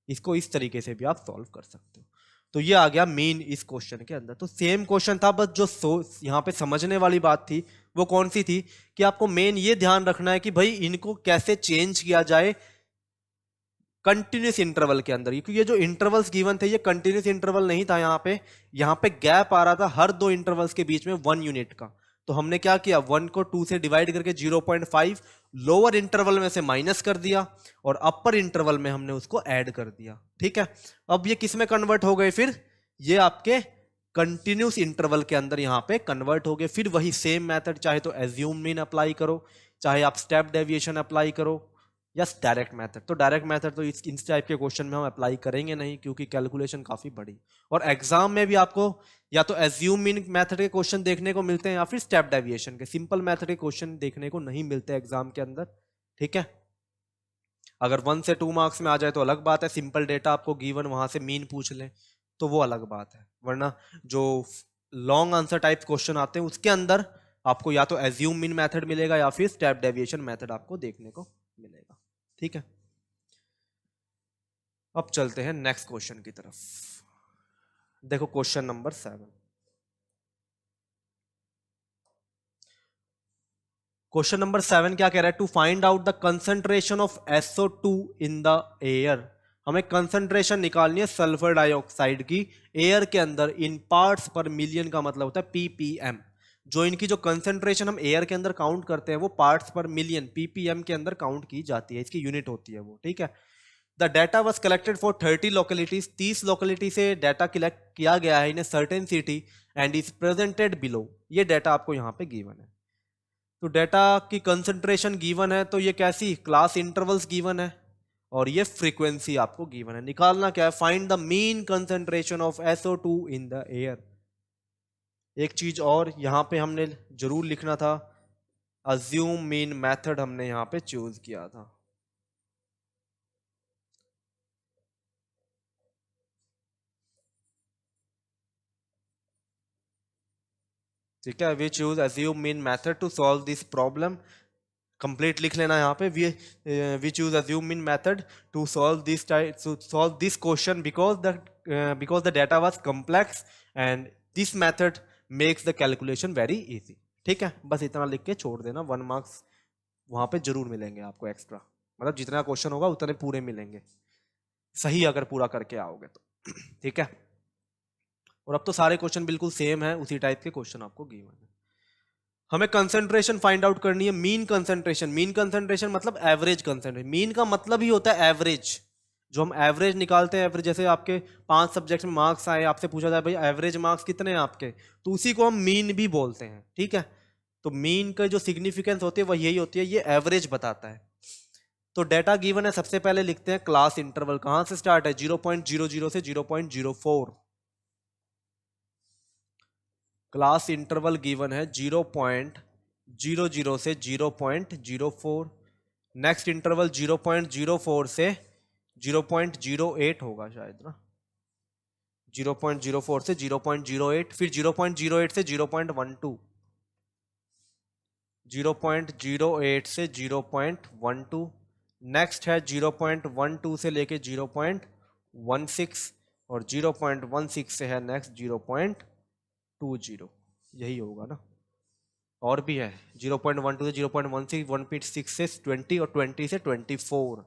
इसको इस तरीके से भी आप सॉल्व कर सकते हो। तो ये आ गया मीन इस क्वेश्चन के अंदर। तो सेम क्वेश्चन था, बस जो यहाँ पे समझने वाली बात थी वो कौन सी थी कि आपको मेन ये ध्यान रखना है कि भाई इनको कैसे चेंज किया जाए कंटिन्यूस इंटरवल के अंदर, क्योंकि ये जो इंटरवल्स गिवन थे ये कंटिन्यूस इंटरवल नहीं था, यहाँ पे गैप आ रहा था हर 2 इंटरवल्स के बीच में 1 यूनिट का। तो हमने क्या किया, 1 को 2 से डिवाइड करके 0.5 लोअर इंटरवल में से माइनस कर दिया और अपर इंटरवल में हमने उसको ऐड कर दिया। ठीक है, अब ये किस में कन्वर्ट हो गए, फिर ये आपके कंटिन्यूस इंटरवल के अंदर यहाँ पे कन्वर्ट हो गए। फिर वही सेम मेथड, चाहे तो एज्यूम मीन अप्लाई करो, चाहे आप स्टेप डेविएशन अप्लाई करो, या डायरेक्ट मेथड। तो डायरेक्ट मेथड तो इस टाइप के क्वेश्चन में हम अप्लाई करेंगे नहीं, क्योंकि कैलकुलेशन काफी बड़ी, और एग्जाम में भी आपको या तो एज्यूम मीन मेथड के क्वेश्चन देखने को मिलते हैं या फिर स्टेप डेविएशन के। सिंपल मेथड के क्वेश्चन देखने को नहीं मिलते एग्जाम के अंदर। ठीक है, अगर 1 से 2 मार्क्स में आ जाए तो अलग बात है, सिंपल डेटा आपको गिवन वहां से मीन पूछ ले तो वो अलग बात है, वरना जो लॉन्ग आंसर टाइप क्वेश्चन आते हैं उसके अंदर आपको या तो एज्यूम मीन मेथड मिलेगा या फिर स्टेप डेविएशन मेथड आपको देखने को मिलेगा। ठीक है, अब चलते हैं नेक्स्ट क्वेश्चन की तरफ। देखो क्वेश्चन नंबर 7। क्वेश्चन नंबर 7 क्या कह रहा है, to find out the concentration of SO2 in the air. हमें कंसंट्रेशन निकालनी है सल्फर डाइऑक्साइड की एयर के अंदर इन पार्ट्स पर मिलियन, का मतलब होता है ppm। जो इनकी जो कंसंट्रेशन हम एयर के अंदर काउंट करते हैं वो पार्ट्स पर मिलियन ppm के अंदर काउंट की जाती है, इसकी यूनिट होती है वो। ठीक है, the data was collected for 30 localities, 30 locality से डाटा कलेक्ट किया गया है in a certain city and is presented below. ये डाटा आपको यहाँ पे गिवन है। तो डाटा की कंसंट्रेशन गिवन है, तो ये कैसी क्लास इंटरवल्स गिवन है और ये फ्रीक्वेंसी आपको गिवन है। निकालना क्या है, find the mean concentration of SO2 in the air. एक चीज और यहां पे हमने जरूर लिखना था, अज्यूम मीन मेथड हमने यहां पे चूज किया था। ठीक है, we choose assume mean method to solve this problem. Complete लिख लेना यहाँ पे, we choose assume mean method to solve this question because the data was complex and this method makes the calculation very easy. ठीक है, बस इतना लिख के छोड़ देना, 1 मार्क्स वहां पे जरूर मिलेंगे आपको एक्स्ट्रा, मतलब जितना क्वेश्चन होगा उतने पूरे मिलेंगे, सही अगर पूरा करके आओगे तो। ठीक है, और अब तो सारे क्वेश्चन बिल्कुल सेम है, उसी टाइप के क्वेश्चन आपको गिवन है। हमें कंसंट्रेशन फाइंड आउट करनी है, मीन कंसंट्रेशन। मीन कंसंट्रेशन मतलब एवरेज कंसंट्रेशन, मीन का मतलब ही होता है एवरेज। जो हम एवरेज निकालते हैं, एवरेज जैसे आपके 5 सब्जेक्ट में मार्क्स आए, आपसे पूछा जाए भाई एवरेज मार्क्स कितने हैं आपके, तो उसी को हम मीन भी बोलते हैं। ठीक है, तो मीन का जो सिग्निफिकेंस होती है वह यही होती है, ये एवरेज बताता है। तो डेटा गिवन है, सबसे पहले लिखते हैं क्लास इंटरवल। कहां से स्टार्ट है, 0.00 से 0.04। क्लास इंटरवल गिवन है 0.00 से 0.04। नेक्स्ट इंटरवल 0.04 से 0.08 होगा शायद ना, 0.04 से 0.08, फिर 0.08 से 0.12, 0.08 से 0.12। नेक्स्ट है 0.12 से लेके 0.16 और 0.16 से है नेक्स्ट 0.20। यही होगा ना, और भी है 0.12 से 0.16, 1.6 से 20 और 20 से 24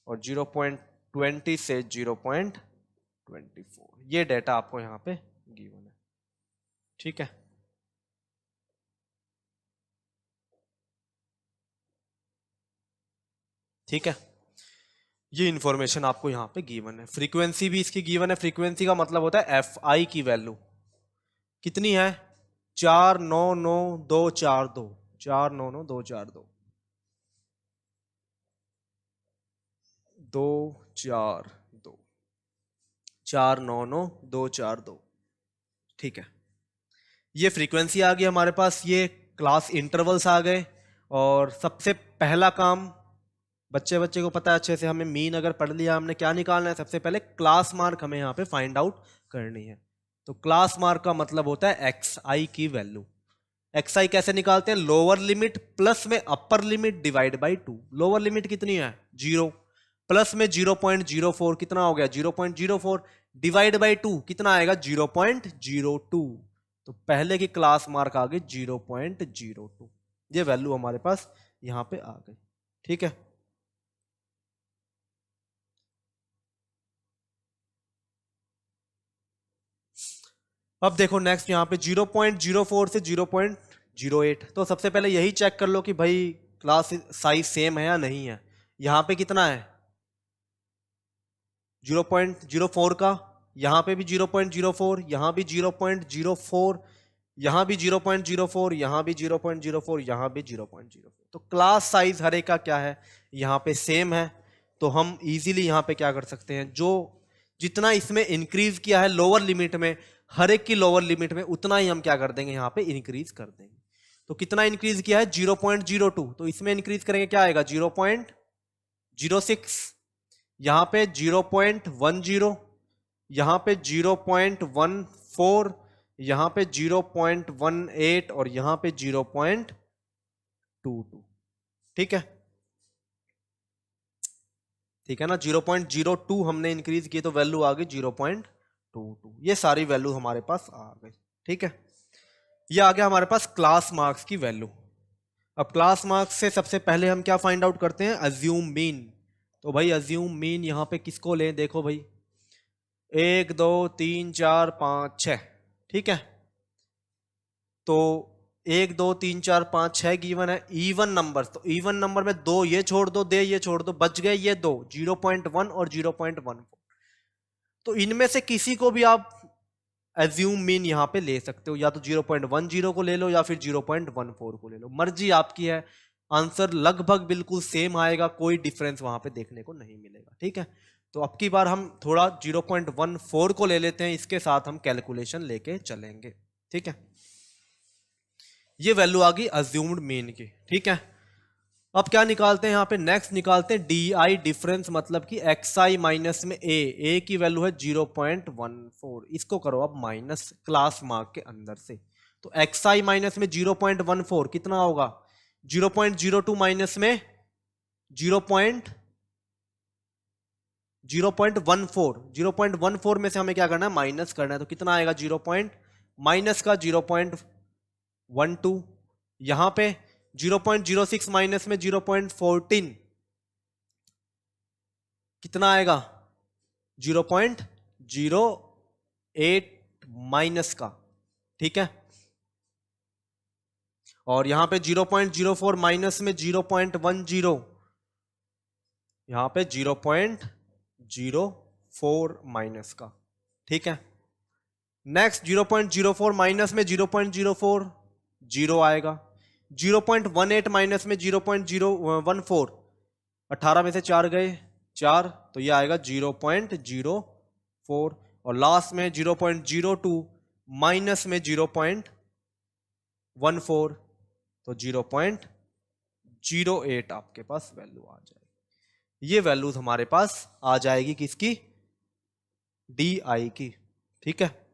और 0.20 से 0.24। ये डेटा आपको यहाँ पे गिवन है। ठीक है, ठीक है, ये इंफॉर्मेशन आपको यहाँ पे गिवन है। फ्रीक्वेंसी भी इसकी गिवन है। फ्रीक्वेंसी का मतलब होता है FI की वैल्यू कितनी है, 499242, 499242 242 499242। ठीक है, ये फ्रीक्वेंसी आ गई हमारे पास, ये क्लास इंटरवल्स आ गए। और सबसे पहला काम बच्चे को पता है अच्छे से, हमें मीन अगर पढ़ लिया, हमने क्या निकालना है, सबसे पहले क्लास मार्क हमें यहाँ पे फाइंड आउट करनी है। तो क्लास मार्क का मतलब होता है XI की वैल्यू। XI कैसे निकालते हैं, लोअर लिमिट प्लस में upper limit divide by 2। Lower limit कितनी है 0, प्लस में 0.04 कितना हो गया 0.04, डिवाइड बाई 2 कितना आएगा 0.02। तो पहले की क्लास मार्क आ गई 0.02। ये वैल्यू हमारे पास यहां पे आ गई। ठीक है, अब देखो नेक्स्ट यहाँ पे 0.04 से 0.08, तो सबसे पहले यही चेक कर लो कि भाई क्लास साइज सेम है या नहीं है। यहाँ पे कितना है 0.04 का, यहाँ पे भी 0.04, यहाँ भी 0.04, यहाँ भी 0.04, यहाँ भी 0.04, यहाँ भी 0.04, तो क्लास साइज हर एक का क्या है यहाँ पे सेम है। तो हम इजीली यहाँ पे क्या कर सकते हैं, जो जितना इसमें इंक्रीज किया है लोअर लिमिट में, हर एक की लोअर लिमिट में उतना ही हम क्या कर देंगे यहाँ पे इंक्रीज कर देंगे। तो कितना इंक्रीज किया है 0.02, तो इसमें इंक्रीज करेंगे क्या आएगा 0.06, यहाँ पे 0.10, यहाँ पे 0.14, यहाँ पे 0.18 और यहाँ पे 0.22। ठीक है, ठीक है ना, 0.02 हमने इंक्रीज किए तो वैल्यू आ गई 0.22। ये सारी वैल्यू हमारे पास आ गई। ठीक है, ये आ गया हमारे पास क्लास मार्क्स की वैल्यू। अब क्लास मार्क्स से सबसे पहले हम क्या फाइंड आउट करते हैं, अज्यूम मीन। तो भाई अज्यूम मीन यहाँ पे किसको लें, देखो भाई 1 2 3 4 5 6, ठीक है, तो 1 2 3 4 5 6 गिवन है, इवन नंबर, तो इवन नंबर में 2 ये छोड़ दो, दे ये छोड़ दो, बच गए ये 2, 0.1 और 0.14। तो इनमें से किसी को भी आप एज्यूम मीन यहाँ पे ले सकते हो, या तो 0.10 को ले लो या फिर 0.14 को ले लो, मर्जी आपकी है। आंसर लगभग बिल्कुल सेम आएगा, कोई डिफरेंस वहां पे देखने को नहीं मिलेगा। ठीक है, तो अब की बार हम थोड़ा 0.14 को ले लेते हैं, इसके साथ हम कैलकुलेशन लेके चलेंगे। ठीक है, ये वैल्यू आ गई अज्यूम्ड मीन की। ठीक है, अब क्या निकालते हैं यहाँ पे, नेक्स्ट निकालते हैं डी आई डिफरेंस, मतलब कि एक्स आई माइनस में ए की वैल्यू है 0.14, इसको करो अब माइनस क्लास मार्क के अंदर से। तो एक्स आई माइनस में 0.14 कितना होगा, 0.02 माइनस में 0.14 में से हमें क्या करना है, माइनस करना है, तो कितना आएगा 0. माइनस का 0.12, यहां पे 0.06 माइनस में 0.14 कितना आएगा 0.08 माइनस का। ठीक है, और यहां पे 0.04 माइनस में 0.10, यहां पे 0.04 माइनस का। ठीक है, नेक्स्ट 0.04 माइनस में 0.04 जीरो आएगा, 0.18 माइनस में 0.014, 18 में से 4 गए 4, तो ये आएगा 0.04, और लास्ट में 0.02 माइनस में 0.14, तो 0.08 आपके पास वैल्यू आ जाएगी। ये वैल्यूज हमारे पास आ जाएगी किसकी, डी आई की। ठीक है,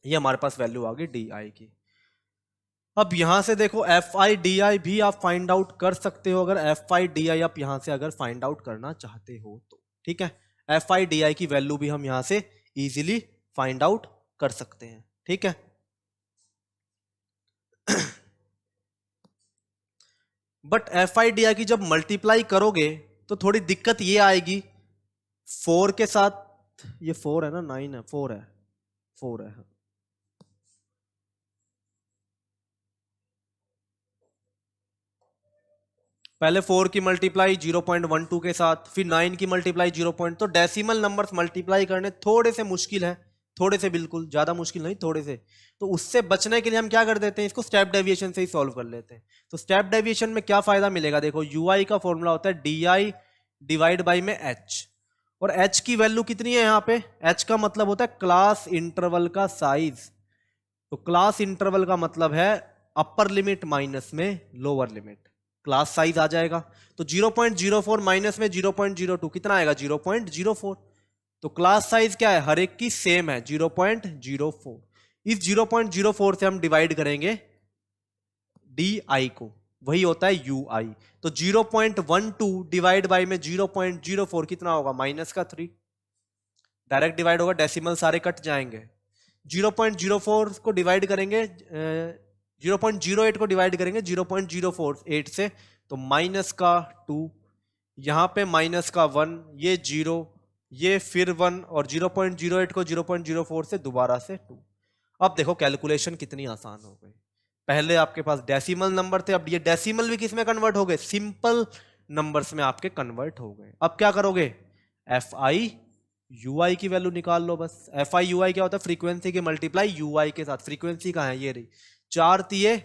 ये हमारे पास वैल्यू आ गई डी आई की। अब यहां से देखो एफ आई डी आई भी आप फाइंड आउट कर सकते हो, अगर एफ आई डी आई आप यहां से अगर फाइंड आउट करना चाहते हो तो। ठीक है, एफ आई डी आई की वैल्यू भी हम यहां से इजीली फाइंड आउट कर सकते हैं। ठीक है, बट एफ आई डी आई की जब मल्टीप्लाई करोगे तो थोड़ी दिक्कत ये आएगी, 4 के साथ, ये 4 है ना, 9 है, 4 है, 4 है, पहले 4 की मल्टीप्लाई 0.12 के साथ, फिर 9 की मल्टीप्लाई 0. तो डेसिमल नंबर्स मल्टीप्लाई करने थोड़े से मुश्किल है, थोड़े से, बिल्कुल ज्यादा मुश्किल नहीं, थोड़े से। तो उससे बचने के लिए हम क्या कर देते हैं, इसको स्टेप डेविएशन से ही सॉल्व कर लेते हैं। तो स्टेप डेविएशन में क्या फायदा मिलेगा, देखो यूआई का फॉर्मूला होता है डी आई डिवाइड बाई में एच, और एच की वैल्यू कितनी है यहाँ पे, एच का मतलब होता है क्लास इंटरवल का साइज। तो क्लास इंटरवल का मतलब है अपर लिमिट माइनस में लोअर लिमिट, क्लास साइज आ जाएगा। तो 0.04 माइनस में 0.02 कितना आएगा 0.04, तो क्लास साइज क्या है, हर एक की सेम है 0.04। इस 0.04 से हम डिवाइड करेंगे डी आई को, वही होता है यू आई। तो 0.12 डिवाइड बाई में 0.04 कितना होगा, माइनस का 3, डायरेक्ट डिवाइड होगा, डेसिमल सारे कट जाएंगे। 0.04 को डिवाइड करेंगे 0.08 को डिवाइड करेंगे 0.048 से, तो माइनस का 2, यहां पे माइनस का 1, ये 0, ये फिर 1 और 0.08 को 0.04 से दोबारा से 2। अब देखो कैलकुलेशन कितनी आसान हो गई। पहले आपके पास डेसिमल नंबर थे, अब ये डेसिमल भी किस में कन्वर्ट हो गए, सिंपल नंबर्स में आपके कन्वर्ट हो गए। अब क्या करोगे, एफ आई यू आई की वैल्यू निकाल लो बस। एफ आई यू आई क्या होता है, फ्रीक्वेंसी के मल्टीप्लाई यू आई के साथ। फ्रीक्वेंसी कहाँ है, ये रही, 4 तिये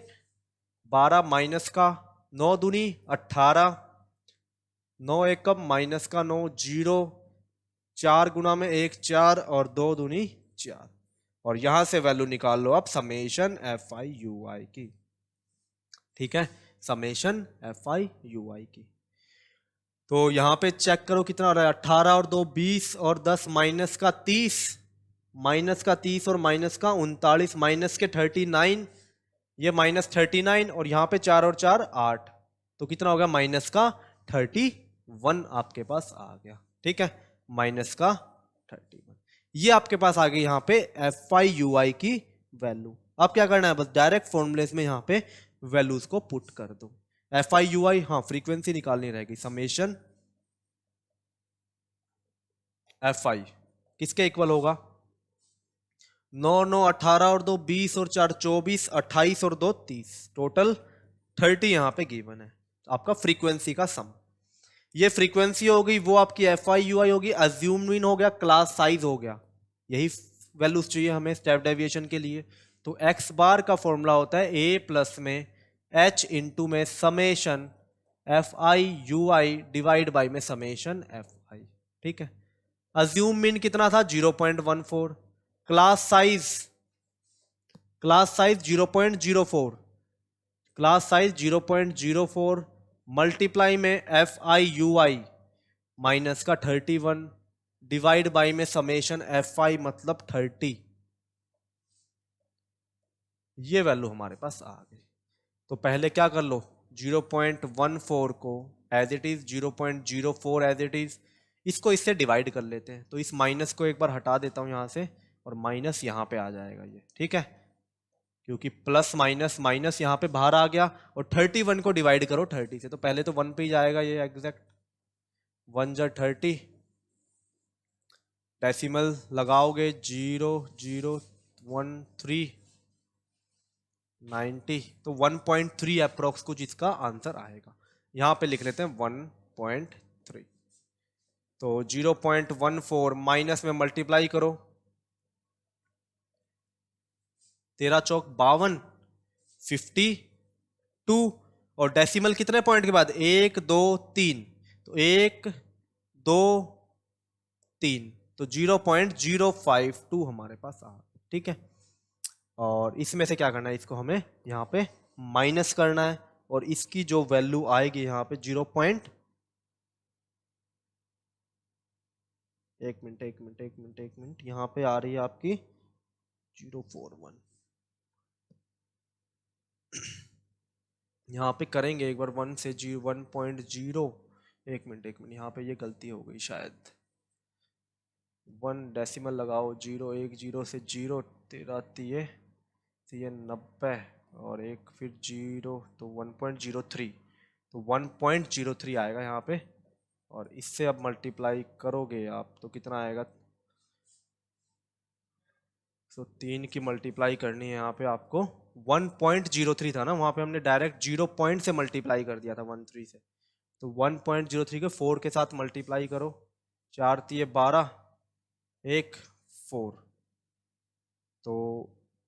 12 माइनस का 9 दूनी 18, 9 एकम माइनस का 9 0, 4 गुना में 1 4 और 2 दूनी 4। और यहां से वैल्यू निकाल लो आप summation F I you I की। ठीक है, summation F I you I की। तो यहां पे चेक करो कितना हो रहा है, 18 और 2 20 और 10 माइनस का 30, माइनस का 30 और माइनस का 39, माइनस के 39, ये माइनस 39 और यहाँ पे 4 और 4 8, तो कितना हो गया, माइनस का 31 आपके पास आ गया। ठीक है, माइनस का 31, ये आपके पास आ गई यहाँ पे एफ आई यू आई की वैल्यू। अब क्या करना है, बस डायरेक्ट फॉर्मूलेस में यहाँ पे वैल्यूज को पुट कर दो। एफ आई यू आई, हाँ फ्रीक्वेंसी निकालनी रहेगी, समेशन एफ आई किसके इक्वल होगा, 9 9 18 और 2 20 और 4 24, 28 और 2 30, टोटल 30 यहाँ पे गिवन है आपका फ्रीक्वेंसी का सम। ये फ्रीक्वेंसी हो गई, वो आपकी एफ आई यू आई होगी, अज्यूम मीन हो गया, क्लास साइज हो गया, यही वैल्यूज चाहिए हमें स्टेप डेविएशन के लिए। तो एक्स बार का फॉर्मूला होता है ए प्लस में एच इंटू में summation F I you I divide by में समेशन एफ आई। ठीक है, अज्यूम मीन कितना था 0.14, class size 0.04, class size 0.04 multiply में F I you I minus का 31 डिवाइड बाई में समेशन एफ आई मतलब 30, ये वैल्यू हमारे पास आ गई। तो पहले क्या कर लो, 0.14 को as it is, 0.04 as it is, इसको इससे डिवाइड कर लेते हैं। तो इस माइनस को एक बार हटा देता हूं यहां से, और माइनस यहां पे आ जाएगा ये। ठीक है, क्योंकि प्लस माइनस माइनस यहाँ पे बाहर आ गया, और 31 को डिवाइड करो 30 से, तो पहले तो 1 पे ही जाएगा ये एग्जैक्ट, 1 जा 30, डेसिमल लगाओगे 0 0 1 3 90, तो 1.3 अप्रोक्स कुछ इसका आंसर आएगा। यहाँ पे लिख लेते हैं 1.3। तो 0.14 माइनस में मल्टीप्लाई करो, 13 चौक 52, 52, और डेसिमल कितने पॉइंट के बाद, 1 2 3, तो 1 2 3, तो 0.052 हमारे पास आ। ठीक है, और इसमें से क्या करना है, इसको हमें यहाँ पे माइनस करना है, और इसकी जो वैल्यू आएगी यहाँ पे 0. एक मिनट यहाँ पे आ रही है आपकी 041, यहाँ पे करेंगे एक बार 1 से 1.0, एक मिनट यहाँ पे ये गलती हो गई शायद, 1 डेसिमल लगाओ, 0 1 0 से 0 13 तिये 90 और एक फिर 0, तो 1.03, तो 1.03 आएगा यहाँ पे, और इससे अब मल्टीप्लाई करोगे आप तो कितना आएगा, तो 3 की मल्टीप्लाई करनी है यहाँ पे आपको, 1.03 था ना, वहाँ पे हमने डायरेक्ट 0 पॉइंट से मल्टीप्लाई कर दिया था 13 से, तो 1.03 के 4 के साथ मल्टीप्लाई करो, 4 तिये 12 1 4, तो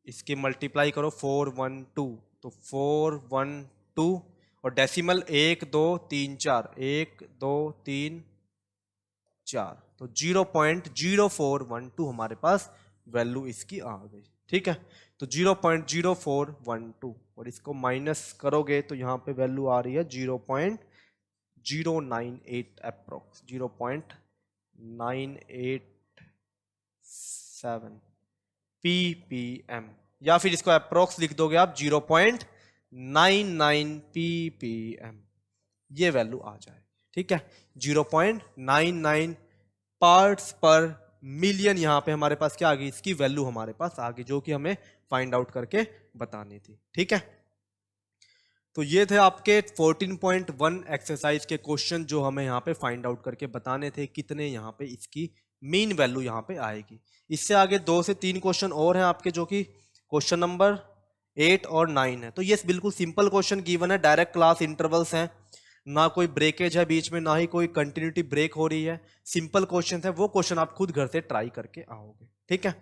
इसकी मल्टीप्लाई करो 4 1 2, तो 4 1 2, और डेसिमल 1 2 3 4, 1 2 3 4, तो 0.0412 हमारे पास वैल्यू इसकी आ गई। ठीक है, तो 0.0412, और इसको माइनस करोगे तो यहाँ पे वैल्यू आ रही है 0.098 अप्रोक्स, 0.987 ppm, या फिर इसको अप्रोक्स लिख दोगे आप 0.99 ppm, ये वैल्यू आ जाए। ठीक है, 0.99 पार्ट्स पर मिलियन यहाँ पे हमारे पास क्या आ गई, इसकी वैल्यू हमारे पास आ गई, जो कि हमें फाइंड आउट करके बतानी थी। ठीक है, तो ये थे आपके 14.1 एक्सरसाइज के क्वेश्चन जो हमें यहाँ पे फाइंड आउट करके बताने थे, कितने यहाँ पे इसकी मीन वैल्यू यहाँ पे आएगी। इससे आगे 2 से 3 क्वेश्चन और हैं आपके, जो कि क्वेश्चन नंबर 8 और 9 है। तो ये बिल्कुल सिंपल क्वेश्चन गिवन है, डायरेक्ट क्लास इंटरवल्स हैं, ना कोई ब्रेकेज है बीच में, ना ही कोई कंटिन्यूटी ब्रेक हो रही है, सिंपल क्वेश्चन है। वो क्वेश्चन आप खुद घर से ट्राई करके आओगे, ठीक है।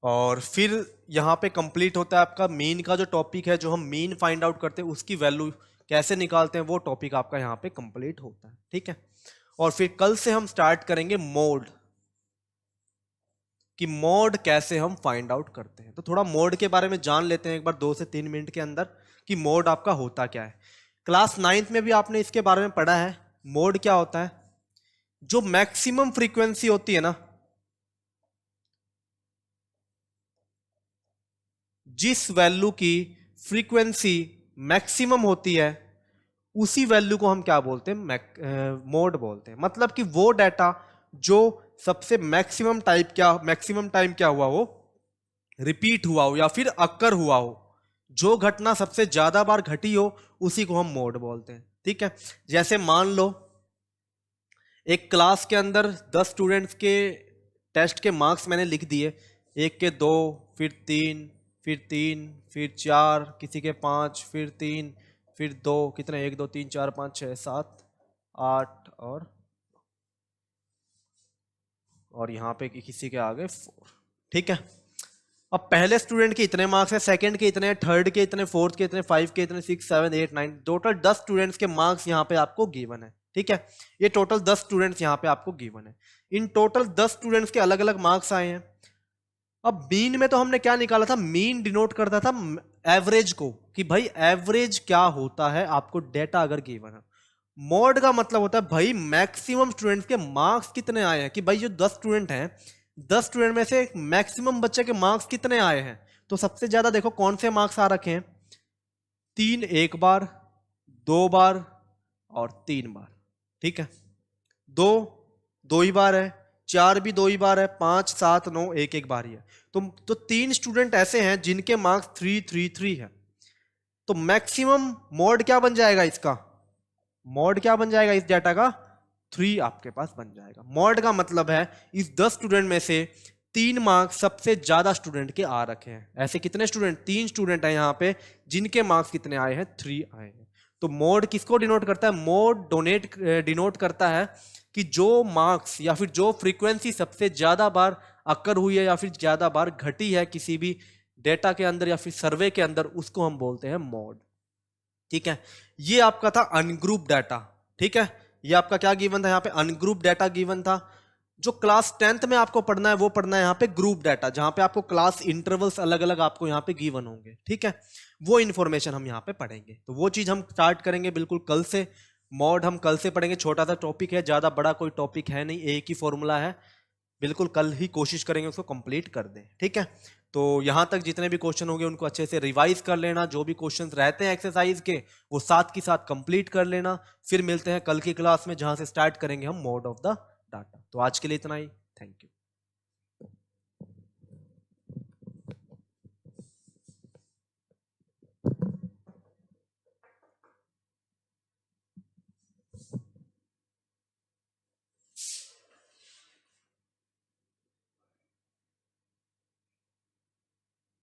और फिर यहाँ पे कंप्लीट होता है आपका मीन का जो टॉपिक है, जो हम मीन फाइंड आउट करते हैं उसकी वैल्यू कैसे निकालते हैं, वो टॉपिक आपका यहाँ पे कंप्लीट होता है, ठीक है। और फिर कल से हम स्टार्ट करेंगे मोड, कि मोड कैसे हम फाइंड आउट करते हैं। तो थोड़ा मोड के बारे में जान लेते हैं एक बार 2 से 3 मिनट के अंदर, कि मोड आपका होता क्या है। क्लास 9th में भी आपने इसके बारे में पढ़ा है। मोड क्या होता है, जो मैक्सिमम फ्रीक्वेंसी होती है ना, जिस वैल्यू की फ्रीक्वेंसी मैक्सिमम होती है, उसी वैल्यू को हम क्या बोलते हैं, मोड बोलते हैं। मतलब कि वो डाटा जो सबसे मैक्सिमम टाइम क्या हुआ हो, रिपीट हुआ हो या फिर अक्कर हुआ हो, जो घटना सबसे ज्यादा बार घटी हो, उसी को हम मोड बोलते हैं, ठीक है। जैसे मान लो एक क्लास के अंदर 10 स्टूडेंट्स के टेस्ट के मार्क्स मैंने लिख दिए, एक के 2, फिर 3, फिर 4, किसी के 5, फिर 3, फिर 2, कितने 1 2 3 4 5 6 7 8 और यहाँ पे किसी के आगे 4, ठीक है। अब पहले स्टूडेंट के इतने मार्क्स हैं, सेकंड के इतने, थर्ड के इतने, फोर्थ के इतने, 5 के इतने, 6 7 8 9, टोटल 10 स्टूडेंट्स के मार्क्स यहाँ पे आपको गिवन है, ठीक है। ये टोटल 10 स्टूडेंट्स यहाँ पे आपको गिवन है। इन टोटल 10 स्टूडेंट्स के अलग अलग मार्क्स आए हैं। अब मीन में तो हमने क्या निकाला था, मीन डिनोट करता था एवरेज को, कि भाई एवरेज क्या होता है आपको डेटा अगर गिवन है। मोड का मतलब होता है भाई मैक्सिमम स्टूडेंट्स के मार्क्स कितने आए हैं, कि भाई जो 10 स्टूडेंट हैं, 10 स्टूडेंट में से मैक्सिमम बच्चे के मार्क्स कितने आए हैं। तो सबसे ज्यादा देखो कौन से मार्क्स आ रखे हैं, 3 एक बार, 2 बार और 3 बार, ठीक है। 2 2 ही बार है, 4 भी 2 ही बार है, 5 7 9 एक एक बार ही है। तो 3 स्टूडेंट ऐसे हैं जिनके मार्क्स 3 3 3 है। तो मैक्सिमम मोड क्या बन जाएगा इसका, मोड क्या बन जाएगा इस डाटा का, 3 आपके पास बन जाएगा। मोड का मतलब है इस 10 स्टूडेंट में से 3 मार्क्स सबसे ज्यादा स्टूडेंट के आ रखे हैं। ऐसे कितने स्टूडेंट, 3 स्टूडेंट हैं यहाँ पे जिनके मार्क्स कितने आए हैं, 3 आए हैं। तो मोड किसको डिनोट करता है, मोड डिनोट करता है कि जो मार्क्स या फिर जो फ्रीक्वेंसी सबसे ज्यादा बार अक्कर हुई है या फिर ज्यादा बार घटी है किसी भी डेटा के अंदर या फिर सर्वे के अंदर, उसको हम बोलते हैं मोड, ठीक है। ये आपका था अनग्रुप डाटा, ठीक है। ये आपका क्या गिवन था यहाँ पे, अनग्रुप डाटा गिवन था। जो क्लास 10th में आपको पढ़ना है वो पढ़ना है यहाँ पे ग्रुप डाटा, जहां पे आपको क्लास इंटरवल्स अलग अलग आपको यहाँ पे गिवन होंगे, ठीक है। वो इन्फॉर्मेशन हम यहाँ पे पढ़ेंगे। तो वो चीज हम स्टार्ट करेंगे बिल्कुल कल से। मॉड हम कल से पढ़ेंगे, छोटा सा टॉपिक है, ज्यादा बड़ा कोई टॉपिक है नहीं, एक ही फॉर्मूला है, बिल्कुल कल ही कोशिश करेंगे उसको कंप्लीट कर दें, ठीक है। तो यहाँ तक जितने भी क्वेश्चन होंगे उनको अच्छे से रिवाइज कर लेना, जो भी क्वेश्चंस रहते हैं एक्सरसाइज के वो साथ के साथ कंप्लीट कर लेना। फिर मिलते हैं कल की क्लास में, जहां से स्टार्ट करेंगे हम मोड ऑफ द डाटा। तो आज के लिए इतना ही, थैंक यू।